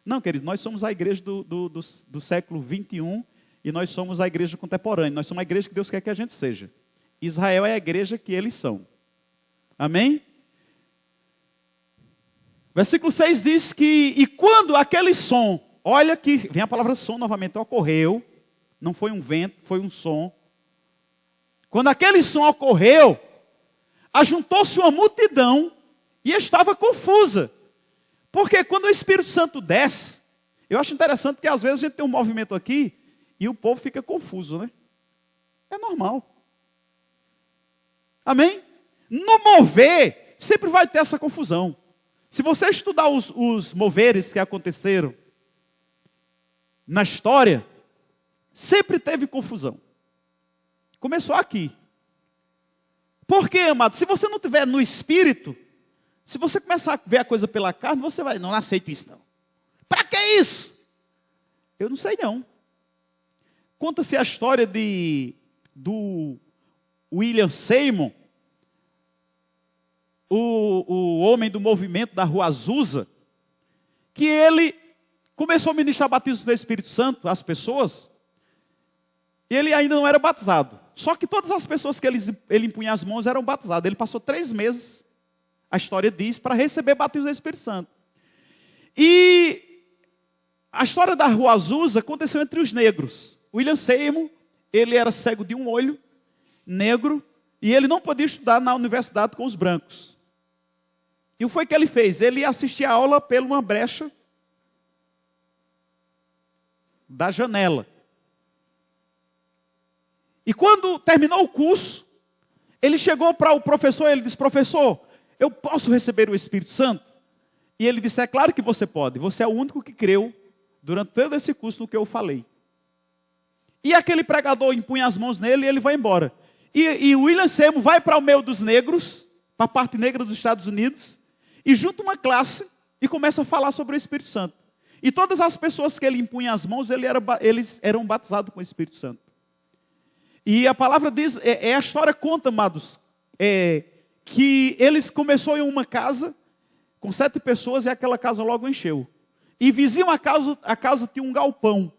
não, querido, nós somos a igreja do século 21 e nós somos a igreja contemporânea, nós somos a igreja que Deus quer que a gente seja. Israel é a igreja que eles são. Amém? Versículo 6 diz que, e quando aquele som, olha que vem a palavra som novamente, ocorreu, não foi um vento, foi um som. Quando aquele som ocorreu, ajuntou-se uma multidão e estava confusa. Porque quando o Espírito Santo desce, eu acho interessante que às vezes a gente tem um movimento aqui e o povo fica confuso, né? É normal. Amém? No mover, sempre vai ter essa confusão. Se você estudar os moveres que aconteceram na história, sempre teve confusão. Começou aqui. Por quê, amado? Se você não estiver no espírito, se você começar a ver a coisa pela carne, você vai, não aceito isso não. Para que isso? Eu não sei não. Conta-se a história do William Seymour, o homem do movimento da Rua Azusa, que ele começou a ministrar batismo do Espírito Santo às pessoas, e ele ainda não era batizado. Só que todas as pessoas que ele impunha as mãos eram batizadas. Ele passou 3 meses, a história diz, para receber batismo do Espírito Santo. E a história da Rua Azusa aconteceu entre os negros. William Seymour, ele era cego de um olho, negro, e ele não podia estudar na universidade com os brancos. E o que foi que ele fez? Ele assistia a aula por uma brecha da janela. E quando terminou o curso, ele chegou para o professor e ele disse: professor, eu posso receber o Espírito Santo? E ele disse: é claro que você pode, você é o único que creu durante todo esse curso no que eu falei. E aquele pregador impunha as mãos nele e ele vai embora. E o William Seymour vai para o meio dos negros, para a parte negra dos Estados Unidos, e junta uma classe e começa a falar sobre o Espírito Santo. E todas as pessoas que ele impunha as mãos, eles eram batizados com o Espírito Santo. E a palavra diz, a história conta, amados, que eles começaram em uma casa com 7 pessoas e aquela casa logo encheu. E vizinho a casa tinha um galpão.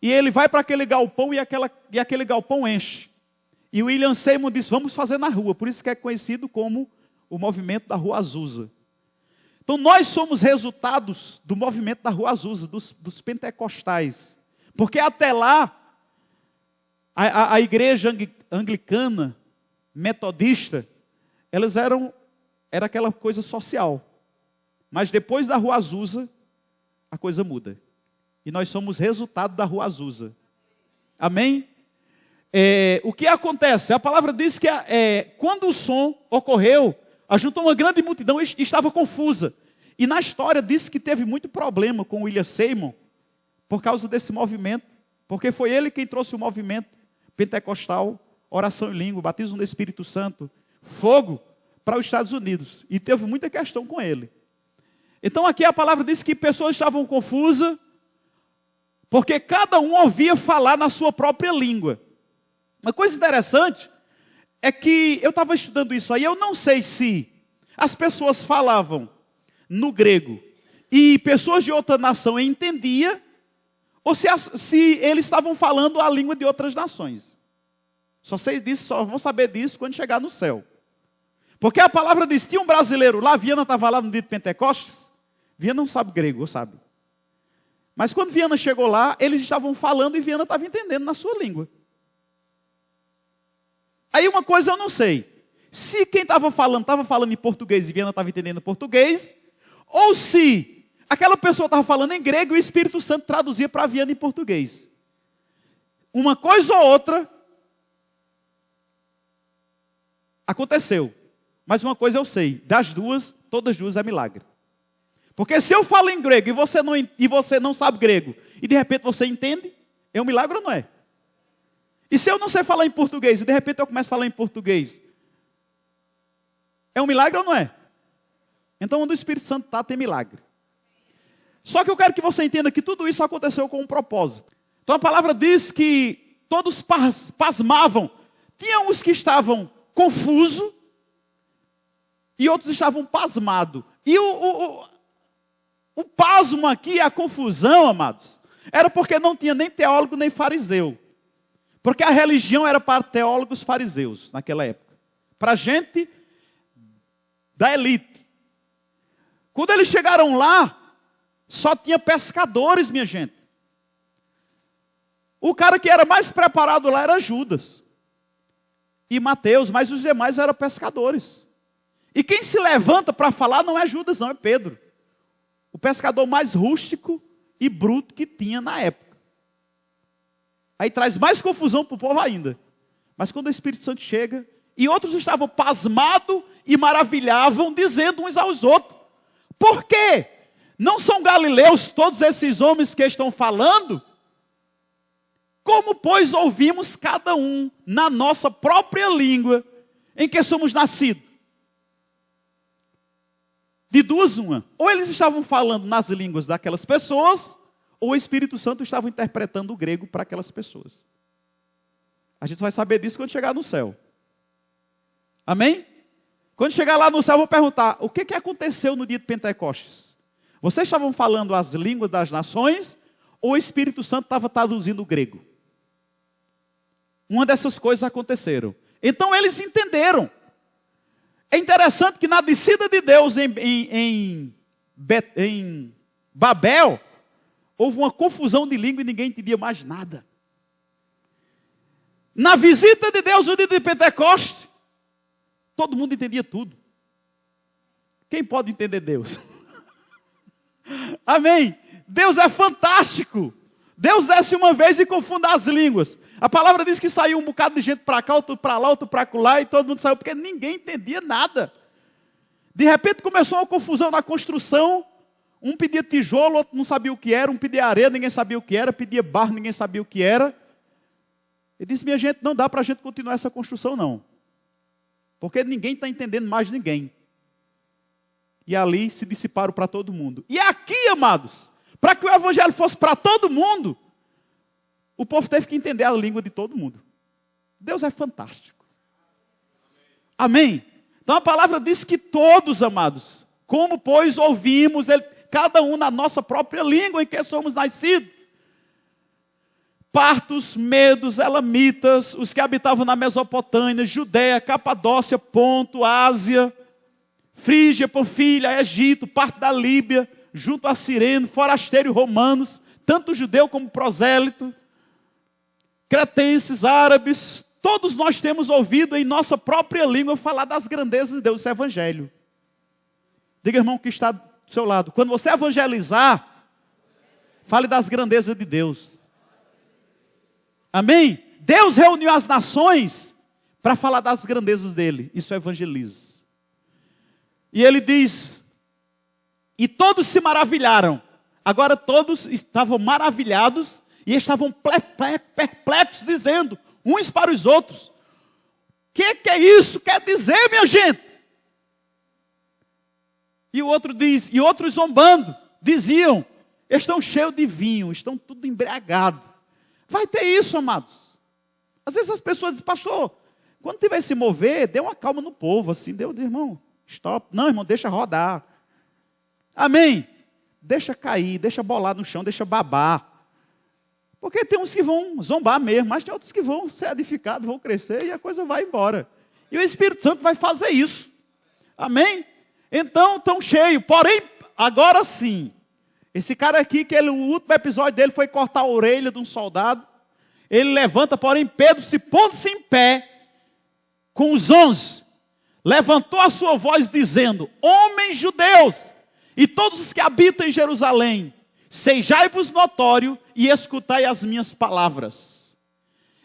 E ele vai para aquele galpão e aquele galpão enche. E o William Seymour disse: vamos fazer na rua. Por isso que é conhecido como o movimento da Rua Azusa. Então nós somos resultados do movimento da Rua Azusa, dos pentecostais. Porque até lá, a igreja anglicana, metodista, era aquela coisa social. Mas depois da Rua Azusa, a coisa muda. E nós somos resultado da Rua Azusa. Amém? O que acontece? A palavra diz que quando o som ocorreu, ajuntou uma grande multidão e estava confusa. E na história diz que teve muito problema com William Seymour por causa desse movimento. Porque foi ele quem trouxe o movimento pentecostal, oração em língua, batismo no Espírito Santo, fogo para os Estados Unidos. E teve muita questão com ele. Então aqui a palavra diz que pessoas estavam confusas, porque cada um ouvia falar na sua própria língua. Uma coisa interessante é que eu estava estudando isso aí, eu não sei se as pessoas falavam no grego e pessoas de outra nação entendiam, ou se eles estavam falando a língua de outras nações. Só vão saber disso quando chegar no céu. Porque a palavra diz, tinha um brasileiro lá, Viana estava lá no dia de Pentecostes, Viana não sabe grego, sabe? Mas quando Viana chegou lá, eles estavam falando e Viana estava entendendo na sua língua. Aí uma coisa eu não sei. Se quem estava falando em português e Viana estava entendendo português, ou se aquela pessoa estava falando em grego e o Espírito Santo traduzia para Viana em português. Uma coisa ou outra aconteceu. Mas uma coisa eu sei, das duas, todas duas é milagre. Porque se eu falo em grego e você não sabe grego, e de repente você entende, é um milagre ou não é? E se eu não sei falar em português, e de repente eu começo a falar em português, é um milagre ou não é? Então onde o Espírito Santo está, tem milagre. Só que eu quero que você entenda que tudo isso aconteceu com um propósito. Então a palavra diz que todos pasmavam. Tinham os que estavam confusos, e outros estavam pasmados. E o pasmo aqui, a confusão, amados, era porque não tinha nem teólogo nem fariseu. Porque a religião era para teólogos fariseus naquela época. Para gente da elite. Quando eles chegaram lá, só tinha pescadores, minha gente. O cara que era mais preparado lá era Judas e Mateus, mas os demais eram pescadores. E quem se levanta para falar não é Judas, não, é Pedro. O pescador mais rústico e bruto que tinha na época. Aí traz mais confusão para o povo ainda. Mas quando o Espírito Santo chega, e outros estavam pasmados e maravilhavam, dizendo uns aos outros: por quê? Não são galileus todos esses homens que estão falando? Como, pois, ouvimos cada um na nossa própria língua em que somos nascidos? De duas uma. Ou eles estavam falando nas línguas daquelas pessoas, ou o Espírito Santo estava interpretando o grego para aquelas pessoas. A gente vai saber disso quando chegar no céu. Amém? Quando chegar lá no céu, eu vou perguntar: o que aconteceu no dia de Pentecostes? Vocês estavam falando as línguas das nações, ou o Espírito Santo estava traduzindo o grego? Uma dessas coisas aconteceram. Então eles entenderam. É interessante que na descida de Deus em Babel, houve uma confusão de língua e ninguém entendia mais nada. Na visita de Deus no dia de Pentecostes, todo mundo entendia tudo. Quem pode entender Deus? Amém? Deus é fantástico. Deus desce uma vez e confunde as línguas. A palavra diz que saiu um bocado de gente para cá, outro para lá, outro para lá, e todo mundo saiu porque ninguém entendia nada. De repente começou uma confusão na construção. Um pedia tijolo, outro não sabia o que era. Um pedia areia, ninguém sabia o que era. Pedia barro, ninguém sabia o que era. Ele disse: minha gente, não dá para a gente continuar essa construção não. Porque ninguém está entendendo mais ninguém. E ali se dissiparam para todo mundo. E aqui, amados, para que o evangelho fosse para todo mundo, o povo teve que entender a língua de todo mundo. Deus é fantástico. Amém? Então a palavra diz que todos, amados, como pois ouvimos, cada um na nossa própria língua em que somos nascidos. Partos, medos, elamitas, os que habitavam na Mesopotâmia, Judéia, Capadócia, Ponto, Ásia, Frígia, Panfilha, Egito, parte da Líbia, junto a Cirene, forasteiros romanos, tanto judeu como prosélito, cretenses, árabes, todos nós temos ouvido em nossa própria língua falar das grandezas de Deus, esse evangelho. Diga, irmão, que está do seu lado: quando você evangelizar, fale das grandezas de Deus. Amém? Deus reuniu as nações para falar das grandezas dele. Isso é evangelismo. E ele diz: e todos se maravilharam. Agora todos estavam maravilhados e estavam perplexos, dizendo uns para os outros: o que é isso quer dizer, minha gente? E o outro diz, e outros zombando, diziam: estão cheios de vinho, estão tudo embriagados. Vai ter isso, amados. Às vezes as pessoas dizem: pastor, quando tiver se mover, dê uma calma no povo, assim, irmão, stop. Não, irmão, deixa rodar. Amém? Deixa cair, deixa bolar no chão, deixa babar. Porque tem uns que vão zombar mesmo, mas tem outros que vão ser edificados, vão crescer e a coisa vai embora. E o Espírito Santo vai fazer isso. Amém? Então, estão cheios. Porém, agora sim, Esse cara aqui, o último episódio dele foi cortar a orelha de um soldado. Ele levanta, porém Pedro, se pondo-se em pé, com os 11, levantou a sua voz dizendo: homens judeus, e todos os que habitam em Jerusalém, sejai-vos notório e escutai as minhas palavras.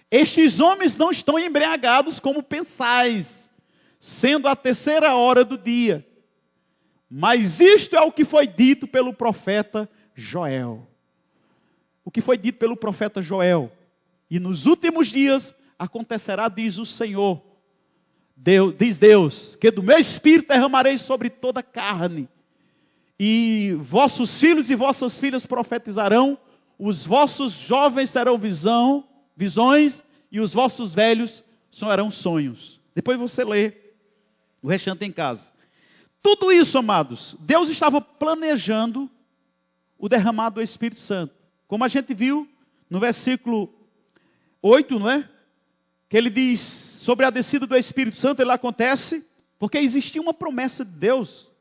Estes homens não estão embriagados como pensais, sendo a 3ª hora do dia. Mas isto é o que foi dito pelo profeta Joel. O que foi dito pelo profeta Joel. E nos últimos dias acontecerá, diz o Senhor, diz Deus, que do meu espírito derramarei sobre toda a carne. E vossos filhos e vossas filhas profetizarão, os vossos jovens terão visões, e os vossos velhos sonharão sonhos. Depois você lê o restante em casa. Tudo isso, amados, Deus estava planejando o derramado do Espírito Santo. Como a gente viu no versículo 8, não é? Que ele diz sobre a descida do Espírito Santo, ele acontece porque existia uma promessa de Deus.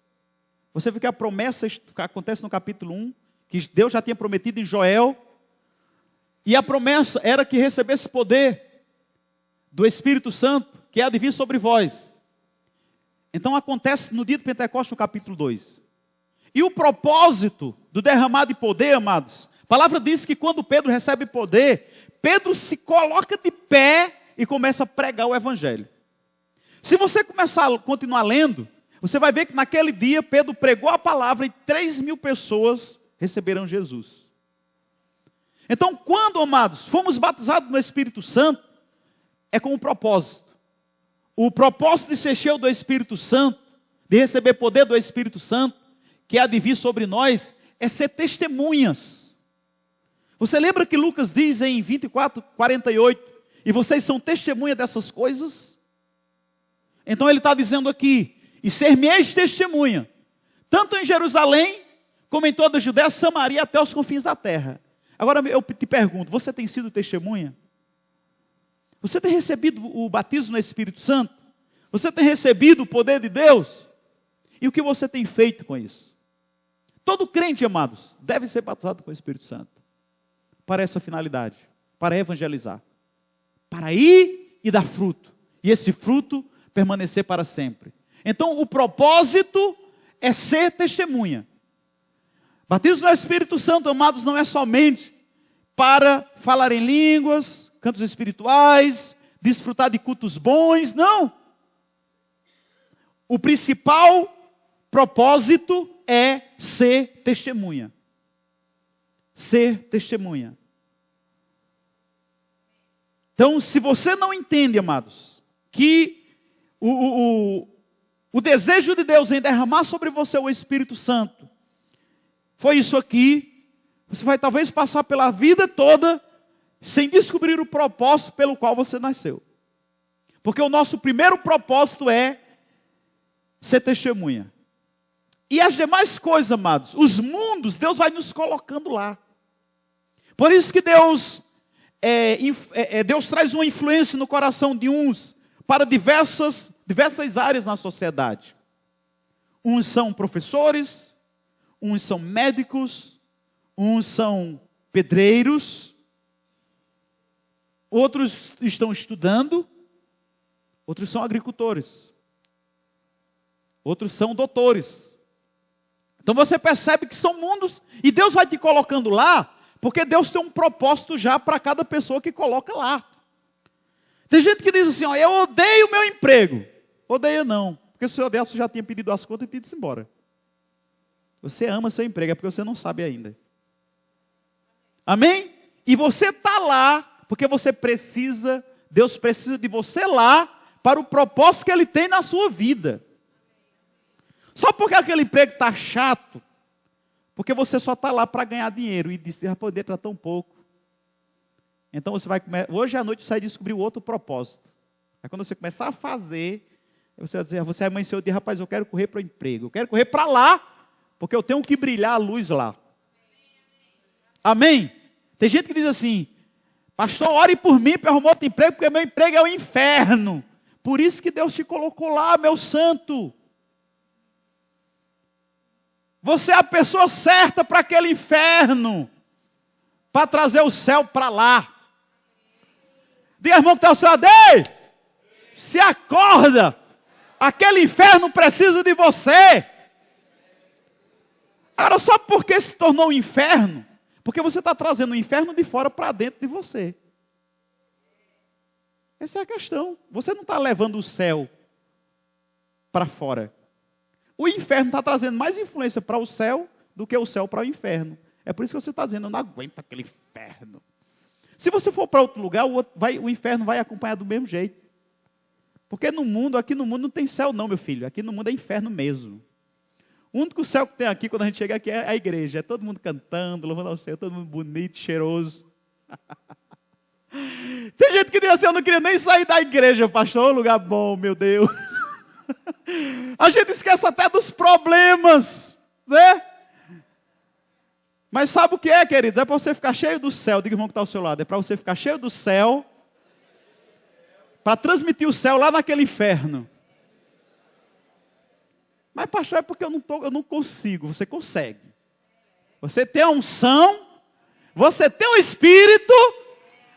Você vê que a promessa que acontece no capítulo 1, que Deus já tinha prometido em Joel, e a promessa era que recebesse poder do Espírito Santo, que há de vir sobre vós. Então acontece no dia do Pentecostes, no capítulo 2. E o propósito do derramado de poder, amados, a palavra diz que quando Pedro recebe poder, Pedro se coloca de pé e começa a pregar o Evangelho. Se você continuar lendo, você vai ver que naquele dia Pedro pregou a palavra e 3.000 pessoas receberam Jesus. Então, quando, amados, fomos batizados no Espírito Santo, é com um propósito. O propósito de ser cheio do Espírito Santo, de receber poder do Espírito Santo, que há de vir sobre nós, é ser testemunhas. Você lembra que Lucas diz em 24:48, e vocês são testemunha dessas coisas? Então ele está dizendo aqui, e ser-me-eis testemunha, tanto em Jerusalém, como em toda a Judéia, Samaria, até os confins da terra. Agora eu te pergunto, você tem sido testemunha? Você tem recebido o batismo no Espírito Santo? Você tem recebido o poder de Deus? E o que você tem feito com isso? Todo crente, amados, deve ser batizado com o Espírito Santo. Para essa finalidade. Para evangelizar. Para ir e dar fruto. E esse fruto permanecer para sempre. Então o propósito é ser testemunha. Batismo no Espírito Santo, amados, não é somente para falar em línguas, cantos espirituais, desfrutar de cultos bons, não. O principal propósito é ser testemunha. Ser testemunha. Então, se você não entende, amados, que o desejo de Deus em derramar sobre você o Espírito Santo foi isso aqui, você vai talvez passar pela vida toda sem descobrir o propósito pelo qual você nasceu. Porque o nosso primeiro propósito é ser testemunha. E as demais coisas, amados, os mundos, Deus vai nos colocando lá. Por isso que Deus traz uma influência no coração de uns para diversas áreas na sociedade. Uns são professores, uns são médicos, uns são pedreiros, outros estão estudando, outros são agricultores, outros são doutores. Então você percebe que são mundos, e Deus vai te colocando lá, porque Deus tem um propósito já para cada pessoa que coloca lá. Tem gente que diz assim, ó, eu odeio o meu emprego. Odeia não, porque se você odeia, você já tinha pedido as contas e tinha ido embora. Você ama seu emprego, é porque você não sabe ainda. Amém? E você está lá, porque você precisa, Deus precisa de você lá, para o propósito que Ele tem na sua vida. Só porque aquele emprego está chato, porque você só está lá para ganhar dinheiro, e disse, vai poder para tão pouco. Então você vai comer, hoje à noite você vai descobrir o outro propósito. Aí quando você começar a fazer, você vai dizer, você amanheceu e diz, rapaz, eu quero correr para o emprego, eu quero correr para lá, porque eu tenho que brilhar a luz lá. Amém? Tem gente que diz assim, pastor, ore por mim para arrumar outro emprego, porque meu emprego é o inferno. Por isso que Deus te colocou lá, meu santo. Você é a pessoa certa para aquele inferno, para trazer o céu para lá. Diga, irmão, que está ao seu lado, ei, se acorda, aquele inferno precisa de você. Agora, só porque se tornou um inferno, porque você está trazendo o inferno de fora para dentro de você. Essa é a questão. Você não está levando o céu para fora. O inferno está trazendo mais influência para o céu do que o céu para o inferno. É por isso que você está dizendo, eu não aguento aquele inferno. Se você for para outro lugar, o inferno vai acompanhar do mesmo jeito. Porque no mundo, aqui no mundo não tem céu não, meu filho. Aqui no mundo é inferno mesmo. O único céu que tem aqui, quando a gente chega aqui, é a igreja. É todo mundo cantando, louvando ao Senhor, todo mundo bonito, cheiroso. Tem gente que diz assim, eu não queria nem sair da igreja, pastor, lugar bom, meu Deus. A gente esquece até dos problemas, né? Mas sabe o que é, queridos? É para você ficar cheio do céu. Diga, irmão, que está ao seu lado. É para você ficar cheio do céu, para transmitir o céu lá naquele inferno. Mas, pastor, é porque eu não consigo. Você consegue. Você tem a unção, você tem o Espírito,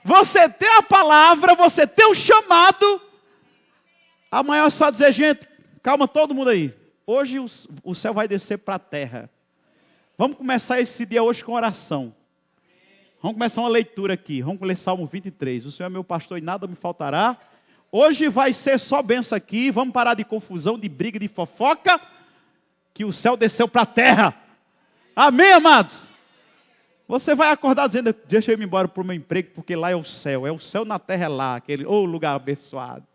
você tem a palavra, você tem o chamado. Amanhã é só dizer, gente, calma todo mundo aí. Hoje o céu vai descer para a terra. Vamos começar esse dia hoje com oração. Vamos começar uma leitura aqui. Vamos ler Salmo 23. O Senhor é meu pastor e nada me faltará. Hoje vai ser só benção aqui. Vamos parar de confusão, de briga, de fofoca. Que o céu desceu para a terra. Amém, amados? Você vai acordar dizendo, deixa eu ir embora para o meu emprego, porque lá é o céu. É o céu na terra, é lá. Aquele lugar abençoado.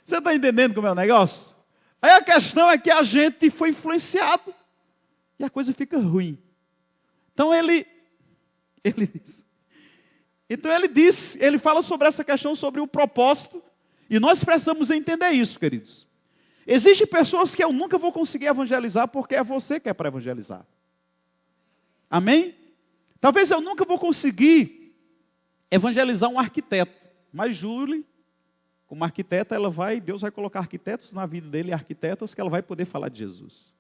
Você está entendendo como é o negócio? Aí a questão é que a gente foi influenciado. E a coisa fica ruim. Então ele fala sobre essa questão, sobre o propósito. E nós precisamos entender isso, queridos. Existem pessoas que eu nunca vou conseguir evangelizar, porque é você que é para evangelizar. Amém? Talvez eu nunca vou conseguir evangelizar um arquiteto. Mas Julie, como arquiteta, Deus vai colocar arquitetos na vida dele, arquitetas, que ela vai poder falar de Jesus.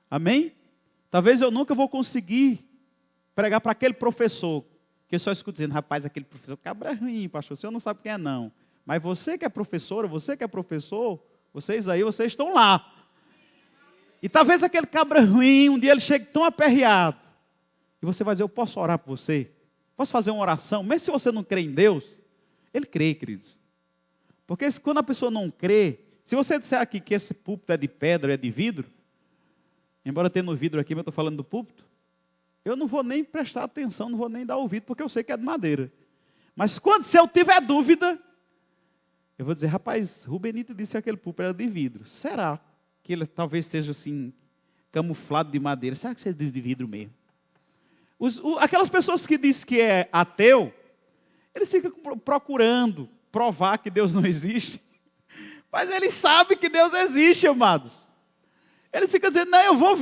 Amém? Talvez eu nunca vou conseguir pregar para aquele professor, que eu só escuto dizendo, rapaz, aquele professor cabra ruim, pastor, o senhor não sabe quem é não. Mas você que é professora, você que é professor, vocês estão lá. E talvez aquele cabra ruim, um dia ele chegue tão aperreado, e você vai dizer, eu posso orar por você? Posso fazer uma oração? Mesmo se você não crê em Deus, ele crê, queridos. Porque quando a pessoa não crê, se você disser aqui que esse púlpito é de pedra, é de vidro, embora tenha no vidro aqui, mas eu estou falando do púlpito, eu não vou nem prestar atenção, não vou nem dar ouvido, porque eu sei que é de madeira. Mas se eu tiver dúvida, eu vou dizer, rapaz, Rubenito disse que aquele púlpito era de vidro. Será que ele talvez esteja assim, camuflado de madeira? Será que isso é de vidro mesmo? Aquelas pessoas que dizem que é ateu, eles ficam procurando provar que Deus não existe. Mas eles sabem que Deus existe, amados. Eles ficam dizendo, não, eu vou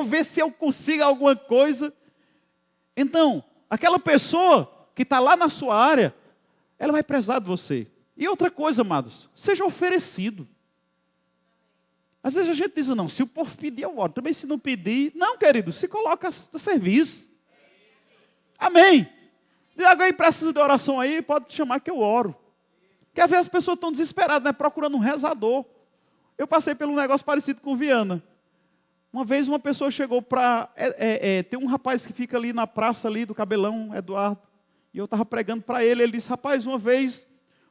ver se eu consigo alguma coisa. Então, aquela pessoa que está lá na sua área, ela vai precisar de você. E outra coisa, amados, seja oferecido. Às vezes a gente diz, não, se o povo pedir, eu oro. Também se não pedir, não, querido, se coloca a serviço. Amém. Se alguém precisa de oração aí, pode chamar que eu oro. Quer ver, as pessoas estão desesperadas, né, procurando um rezador. Eu passei por um negócio parecido com Viana. Uma vez uma pessoa chegou para... tem um rapaz que fica ali na praça ali do Cabelão, Eduardo. E eu estava pregando para ele. Ele disse, rapaz, uma vez,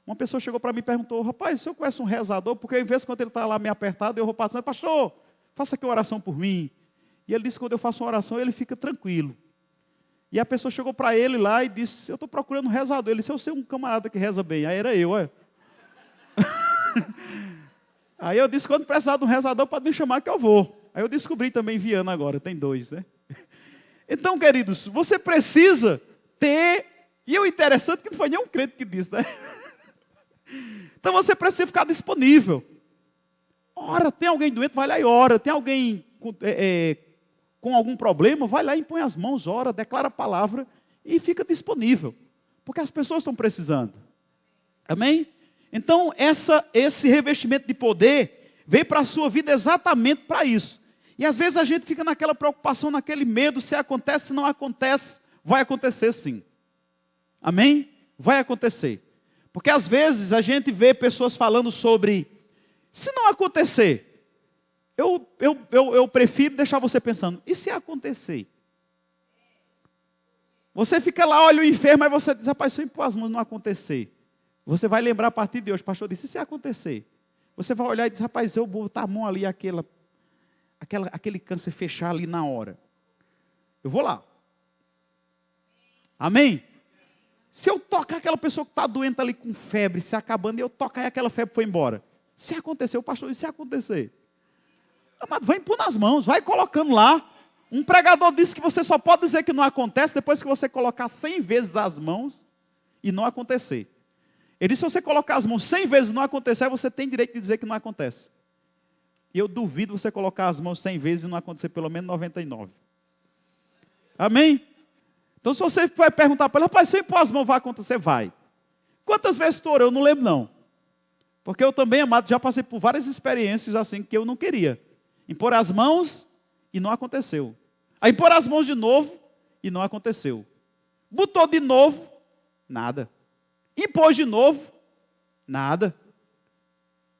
uma pessoa chegou para mim e perguntou, rapaz, o senhor conhece um rezador? Porque em vez de quando ele está lá meio apertado, eu vou passando, pastor, faça aqui uma oração por mim. E ele disse que quando eu faço uma oração, ele fica tranquilo. E a pessoa chegou para ele lá e disse, eu estou procurando um rezador. Ele disse, eu sei um camarada que reza bem. Aí era eu, olha. Aí eu disse, quando precisar de um rezador, pode me chamar que eu vou. Aí eu descobri também Viana agora, tem 2, né? Então, queridos, você precisa ter... E o interessante é que não foi nenhum crente que disse, né? Então você precisa ficar disponível. Ora, tem alguém doente, vai lá e ora. Tem alguém com algum problema, vai lá e põe as mãos, ora, declara a palavra e fica disponível. Porque as pessoas estão precisando. Amém? Então, esse revestimento de poder veio para a sua vida exatamente para isso. E às vezes a gente fica naquela preocupação, naquele medo, se acontece, se não acontece. Vai acontecer sim. Amém? Vai acontecer. Porque às vezes a gente vê pessoas falando sobre, se não acontecer, eu prefiro deixar você pensando, e se acontecer? Você fica lá, olha o enfermo, aí você diz, rapaz, se eu impor as mãos não acontecer. Você vai lembrar a partir de hoje, o pastor disse, e se acontecer? Você vai olhar e diz, rapaz, eu vou botar a mão ali, aquele câncer fechar ali na hora. Eu vou lá. Amém? Se eu tocar aquela pessoa que está doente ali com febre, se acabando, e eu tocar e aquela febre foi embora. Se acontecer, o pastor disse, se acontecer. Amado, vai impor nas mãos, vai colocando lá. Um pregador disse que você só pode dizer que não acontece depois que você colocar 100 vezes as mãos e não acontecer. Ele disse, se você colocar as mãos 100 vezes e não acontecer, você tem direito de dizer que não acontece. E eu duvido você colocar as mãos 100 vezes e não acontecer pelo menos 99. Amém? Então se você vai perguntar para ele, rapaz, se eu impor as mãos vai acontecer? Vai. Quantas vezes tu orou? Eu não lembro não. Porque eu também, amado, já passei por várias experiências assim que eu não queria. Impor as mãos e não aconteceu. Aí impor as mãos de novo e não aconteceu. Botou de novo, nada. Impôs de novo, nada.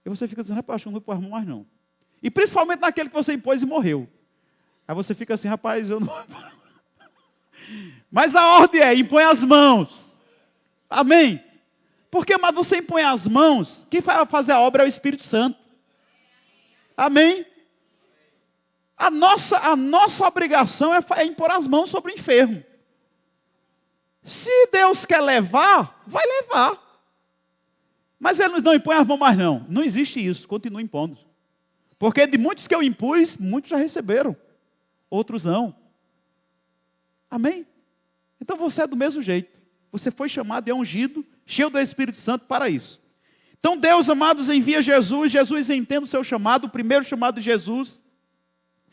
E você fica dizendo, rapaz, acho que não vou pôr as mãos mais não. E principalmente naquele que você impôs e morreu. Aí você fica assim, rapaz, eu não... Mas a ordem é, impõe as mãos. Amém? Porque, mas você impõe as mãos, quem vai fazer a obra é o Espírito Santo. Amém? A nossa obrigação é impor as mãos sobre o enfermo. Se Deus quer levar, vai levar. Mas ele não impõe as mãos mais não. Não existe isso, continua impondo. Porque de muitos que eu impus, muitos já receberam. Outros não. Amém? Então você é do mesmo jeito. Você foi chamado e é ungido, cheio do Espírito Santo para isso. Então Deus, amados, envia Jesus. Jesus entende o seu chamado. O primeiro chamado de Jesus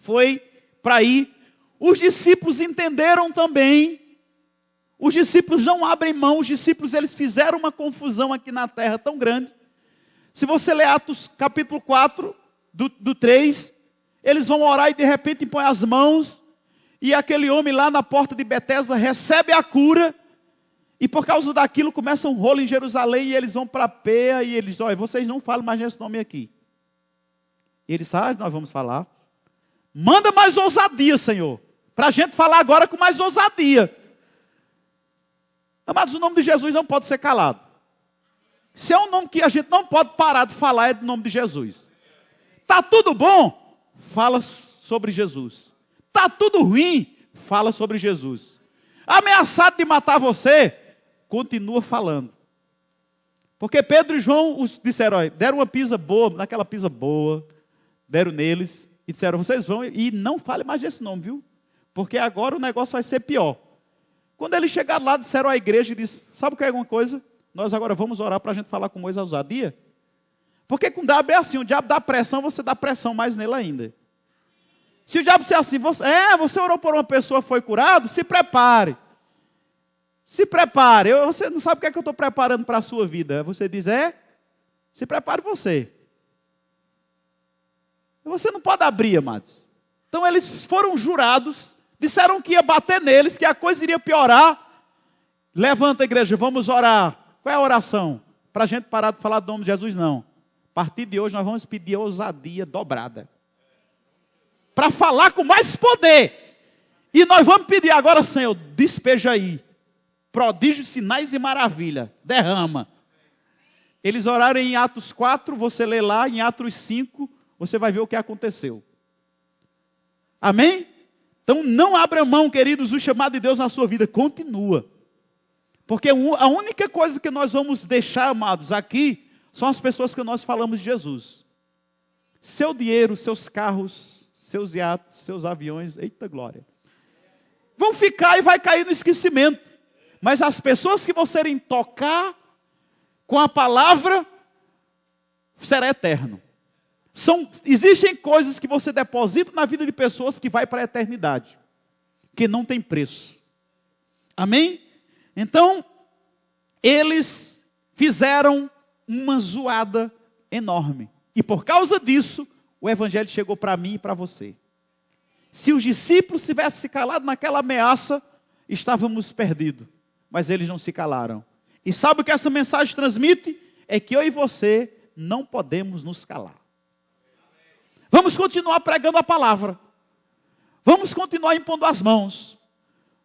foi para ir. Os discípulos entenderam também. Os discípulos não abrem mão. Os discípulos, eles fizeram uma confusão aqui na terra tão grande. Se você ler Atos capítulo 4, do 3, eles vão orar e de repente impõem as mãos. E aquele homem lá na porta de Betesda recebe a cura. E por causa daquilo começa um rolo em Jerusalém. E eles vão para Péa e eles, olha, vocês não falam mais nesse nome aqui. E eles sabem, nós vamos falar. Manda mais ousadia, Senhor. Para a gente falar agora com mais ousadia. Amados, o nome de Jesus não pode ser calado. Se é um nome que a gente não pode parar de falar, é do nome de Jesus. Está tudo bom? Fala sobre Jesus. Está tudo ruim? Fala sobre Jesus. Ameaçado de matar você? Continua falando. Porque Pedro e João disseram, olha, deram uma pisa boa, naquela pisa boa, deram neles e disseram, vocês vão e não fale mais desse nome, viu? Porque agora o negócio vai ser pior. Quando eles chegaram lá, disseram à igreja e disseram, sabe o que é alguma coisa? Nós agora vamos orar para a gente falar com mais ousadia. Porque com o diabo é assim, o diabo dá pressão, você dá pressão mais nele ainda. Se o diabo disser assim, você orou por uma pessoa, foi curado, se prepare. Se prepare. Você não sabe o que é que eu estou preparando para a sua vida. Você diz, se prepare você. Você não pode abrir, amados. Então eles foram jurados, disseram que ia bater neles, que a coisa iria piorar. Levanta a igreja, vamos orar. Qual é a oração? Para a gente parar de falar do nome de Jesus, não. A partir de hoje nós vamos pedir ousadia dobrada. Para falar com mais poder. E nós vamos pedir agora, Senhor, despeja aí. Prodígios, sinais e maravilha. Derrama. Eles oraram em Atos 4, você lê lá, em Atos 5, você vai ver o que aconteceu. Amém? Então não abra mão, queridos, o chamado de Deus na sua vida. Continua. Porque a única coisa que nós vamos deixar, amados, aqui, são as pessoas que nós falamos de Jesus. Seu dinheiro, seus carros, seus iates, seus aviões, eita glória. Vão ficar e vai cair no esquecimento. Mas as pessoas que você tocar com a palavra, será eterno. Existem coisas que você deposita na vida de pessoas que vai para a eternidade. Que não tem preço. Amém? Então, eles fizeram uma zoada enorme. E por causa disso, o evangelho chegou para mim e para você. se os discípulos tivessem se calado naquela ameaça, estávamos perdidos. Mas eles não se calaram. E sabe o que essa mensagem transmite? É que eu e você não podemos nos calar. Vamos continuar pregando a palavra. Vamos continuar impondo as mãos.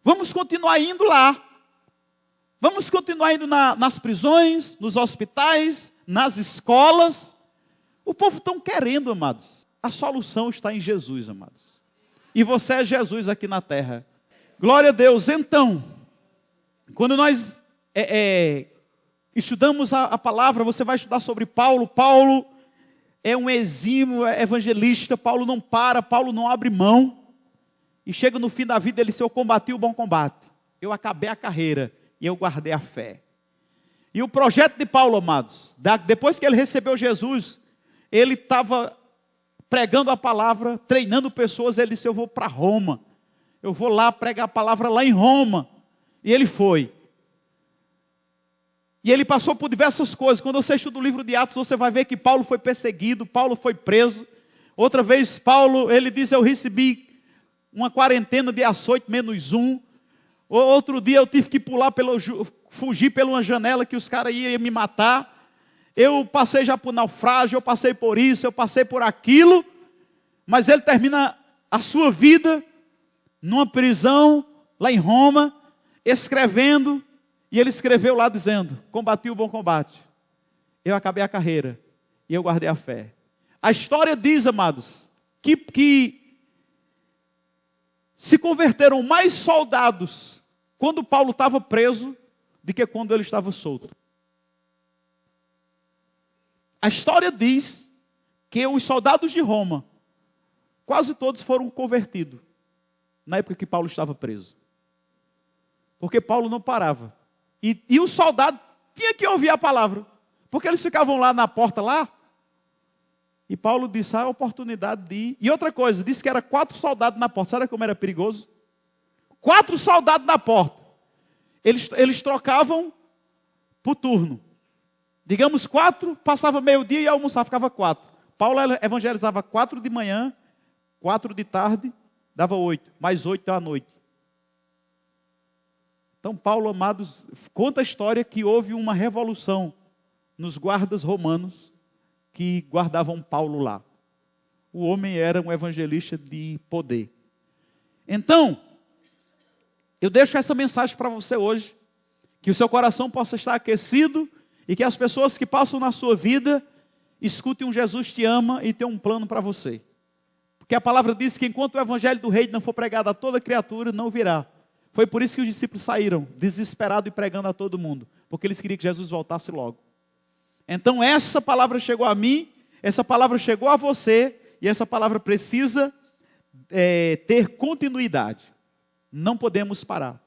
Vamos continuar indo lá. Vamos continuar indo nas prisões, nos hospitais, nas escolas. O povo está querendo, amados. A solução está em Jesus, amados. E você é Jesus aqui na terra. Glória a Deus. Então, quando nós estudamos a palavra, você vai estudar sobre Paulo. Paulo é um exímio evangelista. Paulo não para, Paulo não abre mão. E chega no fim da vida, ele disse: eu combati o bom combate. Eu acabei a carreira e eu guardei a fé. E o projeto de Paulo, amados, depois que ele recebeu Jesus, ele estava pregando a palavra, treinando pessoas. Ele disse: eu vou para Roma. Eu vou lá pregar a palavra lá em Roma. E ele foi. E ele passou por diversas coisas. Quando você estuda o livro de Atos, você vai ver que Paulo foi perseguido, Paulo foi preso. Outra vez, Paulo, ele diz: eu recebi uma quarentena de açoite menos um. Outro dia eu tive que fugir pela uma janela que os caras iam me matar. Eu passei já por naufrágio, eu passei por isso, eu passei por aquilo. Mas ele termina a sua vida numa prisão lá em Roma, escrevendo. E ele escreveu lá dizendo: combati o bom combate, eu acabei a carreira e eu guardei a fé. A história diz, amados, que se converteram mais soldados quando Paulo estava preso do que quando ele estava solto. A história diz que os soldados de Roma, quase todos foram convertidos na época que Paulo estava preso. Porque Paulo não parava. E o soldado tinha que ouvir a palavra. Porque eles ficavam lá na porta lá. E Paulo disse: a oportunidade de ir. E outra coisa, disse que era 4 soldados na porta. Sabe como era perigoso? 4 soldados na porta. Eles trocavam por turno. Digamos 4, passava meio-dia e almoçava, ficava 4. Paulo evangelizava 4 de manhã, 4 de tarde, dava 8. Mais 8 da noite. Então Paulo, amados, conta a história que houve uma revolução nos guardas romanos que guardavam Paulo lá. O homem era um evangelista de poder. Então, eu deixo essa mensagem para você hoje, que o seu coração possa estar aquecido e que as pessoas que passam na sua vida escutem um Jesus te ama e tem um plano para você. Porque a palavra diz que enquanto o evangelho do reino não for pregado a toda criatura, não virá. Foi por isso que os discípulos saíram, desesperados e pregando a todo mundo, porque eles queriam que Jesus voltasse logo. Então essa palavra chegou a mim, essa palavra chegou a você, e essa palavra precisa ter continuidade. Não podemos parar.